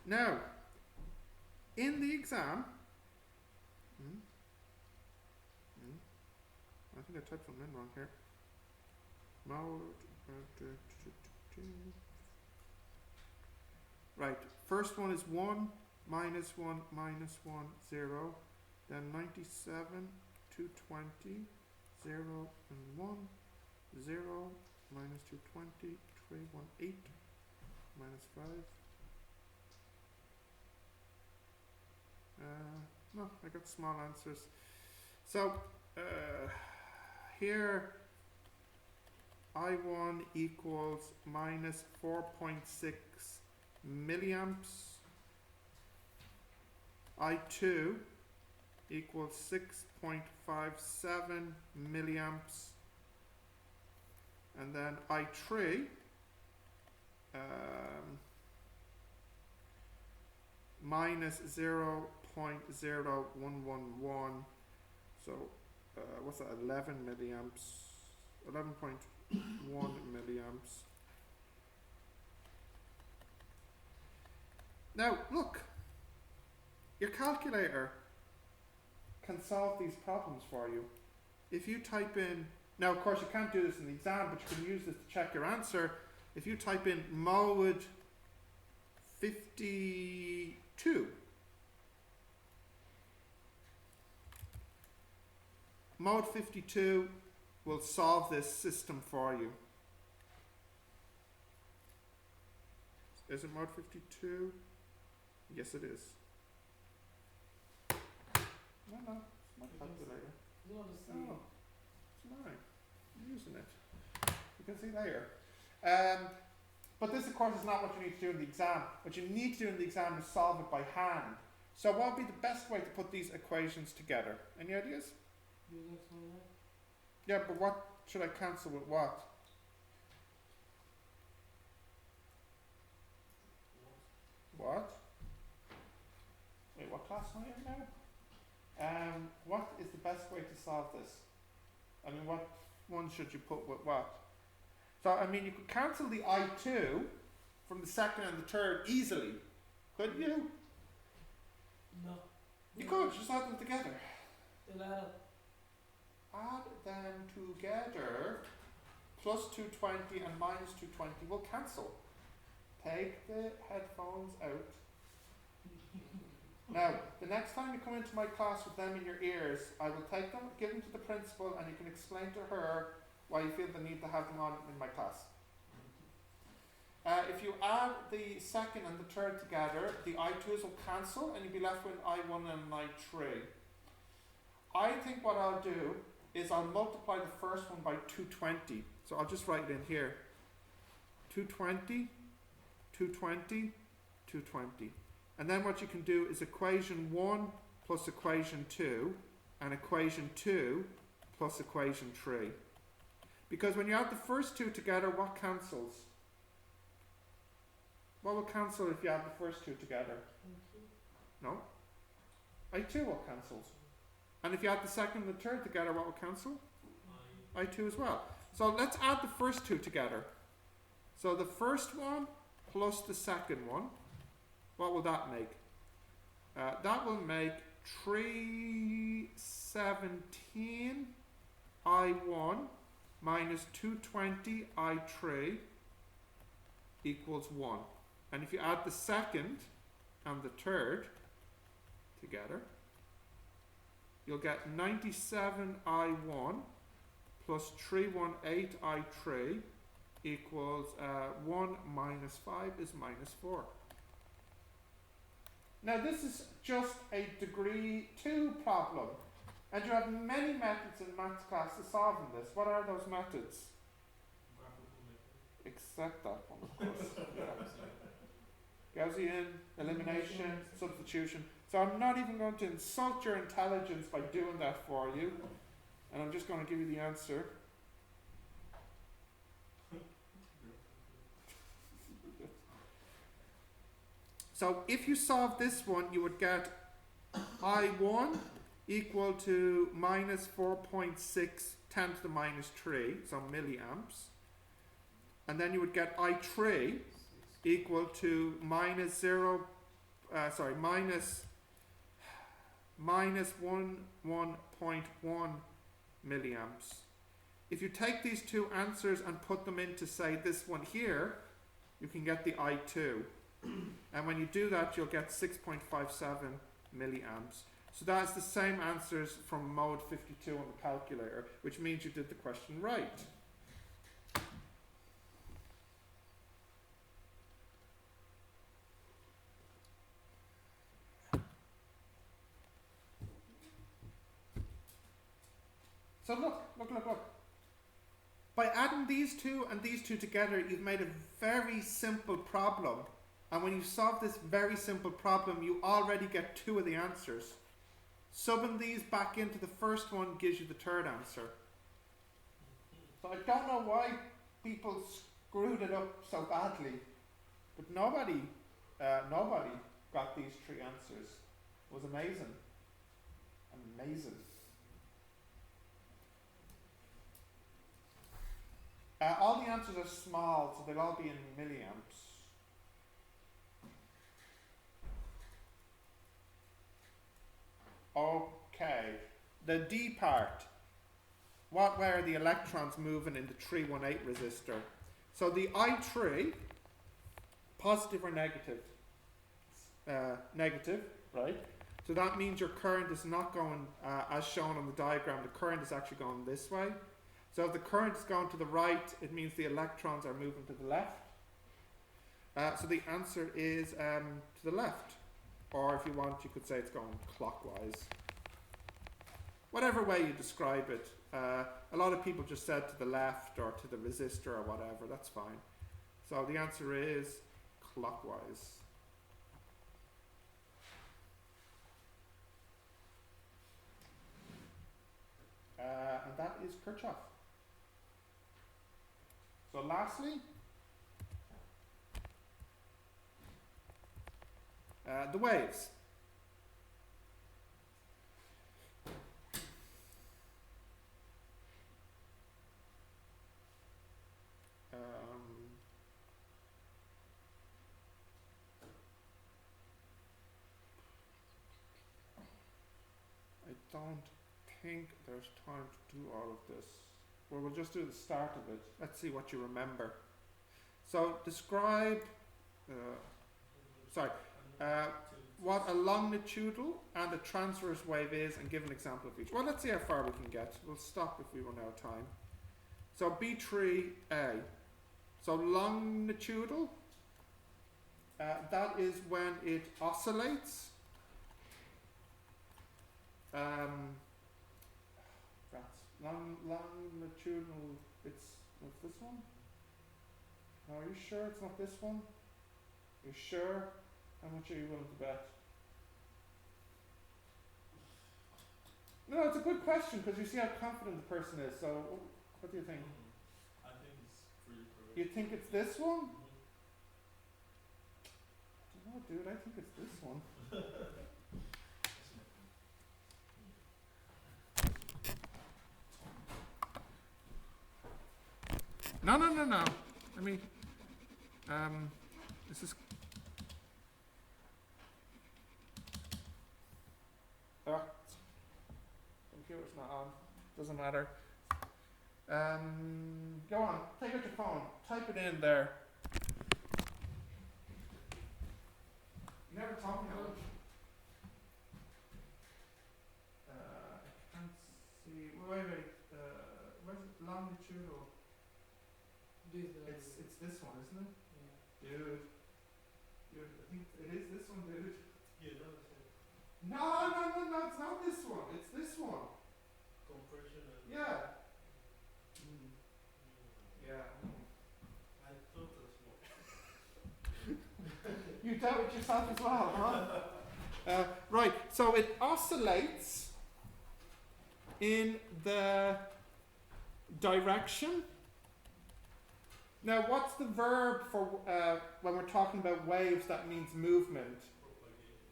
Now, in the exam, I think I typed something in wrong here. Right, first one is 1, minus 1, minus 1, 0. Then 97, 220, 0 and 1, 0, minus 220, 318, minus 5. No, I got small answers. So here I1 equals minus 4.6 milliamps. I2 equals 6.57 milliamps. And then I3 minus 0.0111. So what's that? 11 milliamps. 11.1 milliamps. Now look, your calculator can solve these problems for you. If you type in Now, of course, you can't do this in the exam, but you can use this to check your answer. If you type in mode 52, mode 52 will solve this system for you. Is it mode 52? Yes, it is. No, it's my calculator. You want to see? No, it's mine. I'm using it. You can see there. But this, of course, is not what you need to do in the exam. What you need to do in the exam is solve it by hand. So what would be the best way to put these equations together? Any ideas? Using Soundwave? Yeah, but what should I cancel with what? What? Wait, what class am I in now? What is the best way to solve this? I mean, what one should you put with what? So, I mean, you could cancel the I2 from the second and the third easily, couldn't you? No. You could, just add them together. They'll add up. Add them together, plus 220 and minus 220 will cancel. Take the headphones out. Now, the next time you come into my class with them in your ears, I will take them, give them to the principal, and you can explain to her why you feel the need to have them on in my class. If you add the second and the third together, the I2s will cancel, and you'll be left with an I1 and an I3. I think what I'll do is I'll multiply the first one by 220. So I'll just write it in here. 220, 220, 220. And then what you can do is equation 1 plus equation 2 and equation 2 plus equation 3. Because when you add the first two together, what cancels? What will cancel if you add the first two together? No? I2 will cancel. And if you add the second and the third together, what will cancel? I2 as well. So let's add the first two together. So the first one plus the second one, what will that make? That will make 317 I1 minus 220 I3 equals 1. And if you add the second and the third together, you'll get 97 I1 plus 318 I3 equals 1 minus 5 is minus 4. Now this is just a degree 2 problem, and you have many methods in maths class to solving this. What are those methods? Except that one, of course. Gaussian, elimination, substitution. So I'm not even going to insult your intelligence by doing that for you, and I'm just going to give you the answer. So if you solve this one, you would get I1 equal to minus 4.6 10 to the minus 3, so milliamps. And then you would get I3 equal to minus 1.1 milliamps. If you take these two answers and put them into, say, this one here, you can get the I2. And when you do that, you'll get 6.57 milliamps. So that's the same answers from mode 52 on the calculator, which means you did the question right. So look. By adding these two and these two together, you've made a very simple problem. And when you solve this very simple problem, you already get two of the answers. Subbing these back into the first one gives you the third answer. So I don't know why people screwed it up so badly, but nobody got these three answers. It was amazing. Amazing. All the answers are small, so they'll all be in milliamps. Okay, the D part. what way are the electrons moving in the 318 resistor? So the I3, positive or negative? Negative, right? So that means your current is not going as shown on the diagram. The current is actually going this way. So if the current is going to the right, it means the electrons are moving to the left. So the answer is to the left. Or if you want, you could say it's going clockwise. Whatever way you describe it. A lot of people just said to the left or to the resistor or whatever. That's fine. So the answer is clockwise. And that is Kirchhoff. So lastly, the waves. I don't think there's time to do all of this. Well, we'll just do the start of it. Let's see what you remember. So describe, what a longitudinal and a transverse wave is and give an example of each. Well, let's see how far we can get. We'll stop if we run out of time. So B3A. So longitudinal, that is when it oscillates. That's longitudinal. It's this one? No, are you sure it's not this one? You sure? How much are you willing to bet? No, it's a good question because you see how confident the person is. So, what do you think? I think it's pretty correct. You think it's this one? I don't know, dude. I think it's this one. No. I mean, this is. Computer's not on. Doesn't matter. Go on. Take out your phone. Type it in there. You never told me how much. I can't see. Wait. Where's it? Longitudinal. It's this one, isn't it? Yeah. Dude, I think it is this one, dude. Yeah, that was it. No, it's not this one. It's this one. Compression and... Yeah. Yeah. I thought as well. You doubt it yourself as well, huh? Right, so it oscillates in the direction. Now, what's the verb for when we're talking about waves that means movement?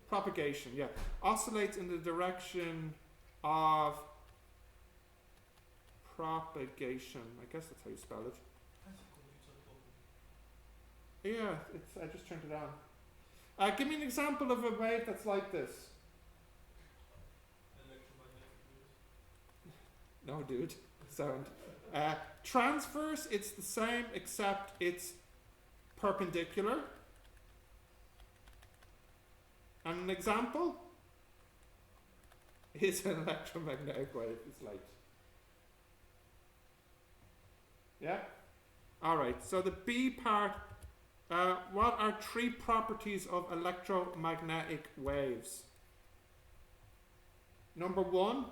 Propagation, yeah. Oscillates in the direction of propagation. I guess that's how you spell it. Yeah, I just turned it on. Give me an example of a wave that's like this. Electromagnetic waves? No, dude. Sound. Transverse, it's the same except it's perpendicular. And an example is an electromagnetic wave. It's light. Yeah? Alright, so the B part, what are three properties of electromagnetic waves? Number one,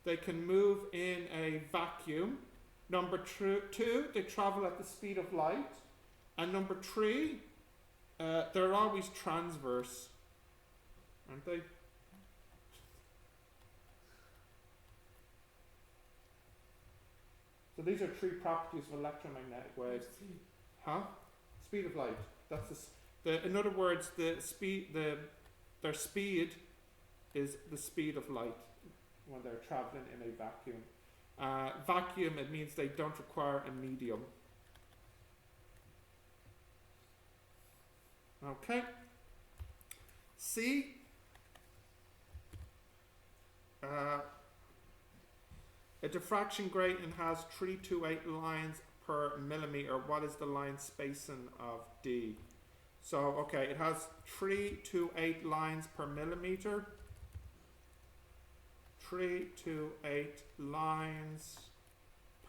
they can move in a vacuum. Number two, they travel at the speed of light. And number three, they're always transverse. Aren't they? So these are three properties of electromagnetic waves. Huh? Speed of light. That's in other words, their speed is the speed of light when they're traveling in a vacuum. Vacuum, it means they don't require a medium. Okay. C. A diffraction grating has 328 lines per millimeter. What is the line spacing of D? So, okay, it has 328 lines per millimeter. 328 lines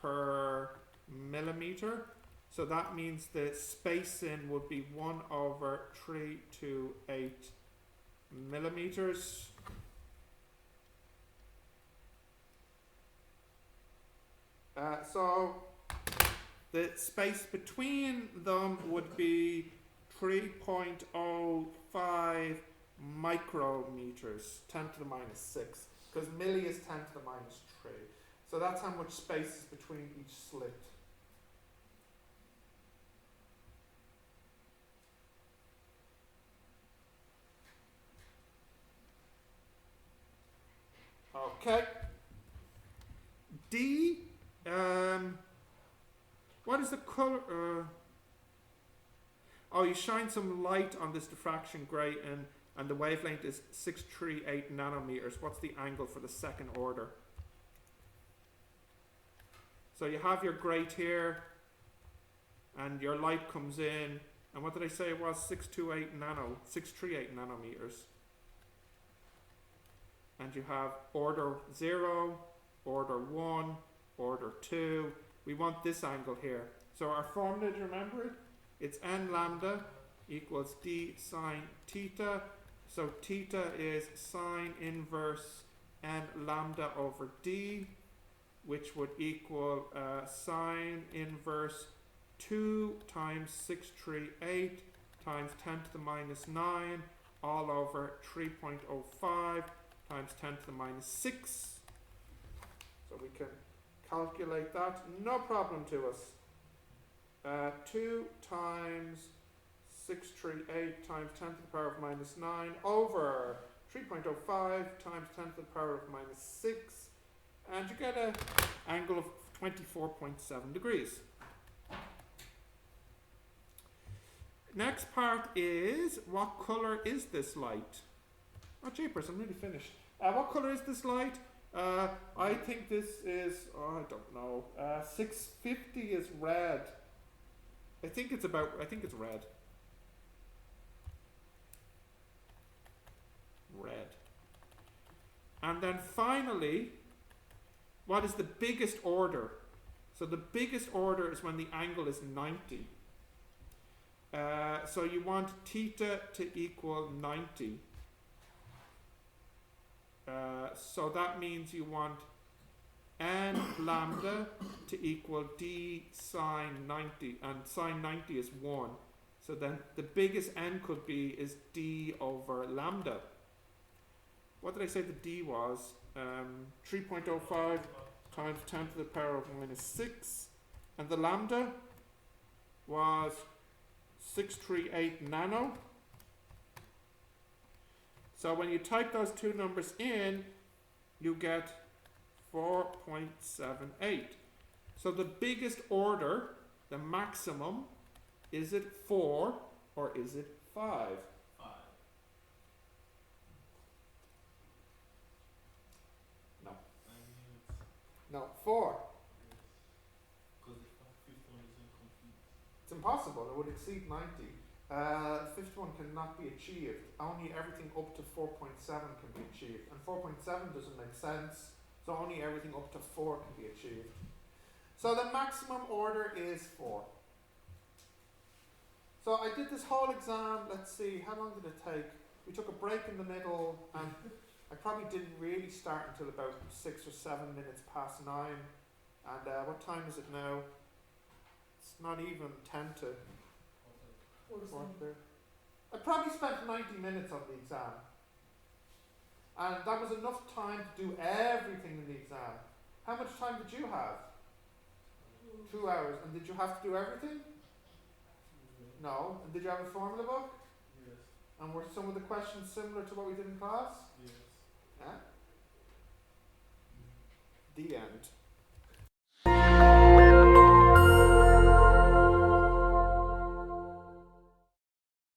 per millimeter. So that means the spacing would be 1 over 328 millimeters. So the space between them would be 3.05 micrometers, 10 to the minus 6, because milli is 10 to the minus 3. So that's how much space is between each slit. Okay. D, what is the color? Oh, you shine some light on this diffraction grating and the wavelength is 638 nanometers. What's the angle for the second order? So you have your grate here and your light comes in, and what did I say it was? 638 nanometers. And you have order 0, order 1, order 2. We want this angle here. So our formula, do you remember it? It's n lambda equals d sine theta. So theta is sine inverse n lambda over d, which would equal sine inverse 2 times 638 times 10 to the minus 9 all over 3.05 times 10 to the minus 6. So we can calculate that, no problem to us. 2 times 638 times 10 to the power of minus 9 over 3.05 times 10 to the power of minus 6, and you get an angle of 24.7 degrees. Next part is, what colour is this light? Oh jeepers, I'm nearly finished. What colour is this light? I think this is, I don't know, 650 is red. I think it's red. Red. And then finally, what is the biggest order? So the biggest order is when the angle is 90. So you want theta to equal 90. So that means you want n lambda to equal d sine 90, and sine 90 is 1. So then the biggest n could be is d over lambda. What did I say the d was? 3.05 times 10 to the power of minus 6. And the lambda was 638 nano. So when you type those two numbers in, you get 4.78. So the biggest order, the maximum, is it 4 or is it 5? 5. No. I mean it's No, 4. because the fifth one is incomplete. It's impossible. It would exceed 90. Fifth one cannot be achieved. Only everything up to 4.7 can be achieved. And 4.7 doesn't make sense. So only everything up to 4 can be achieved. So the maximum order is 4. So I did this whole exam. Let's see, how long did it take? We took a break in the middle, and I probably didn't really start until about 6 or 7 minutes past 9. And what time is it now? It's not even 10 to 4. I probably spent 90 minutes on the exam. And that was enough time to do everything in the exam. How much time did you have? 2 hours. And did you have to do everything? No. And did you have a formula book? Yes. And were some of the questions similar to what we did in class? Yes. Yeah? The end.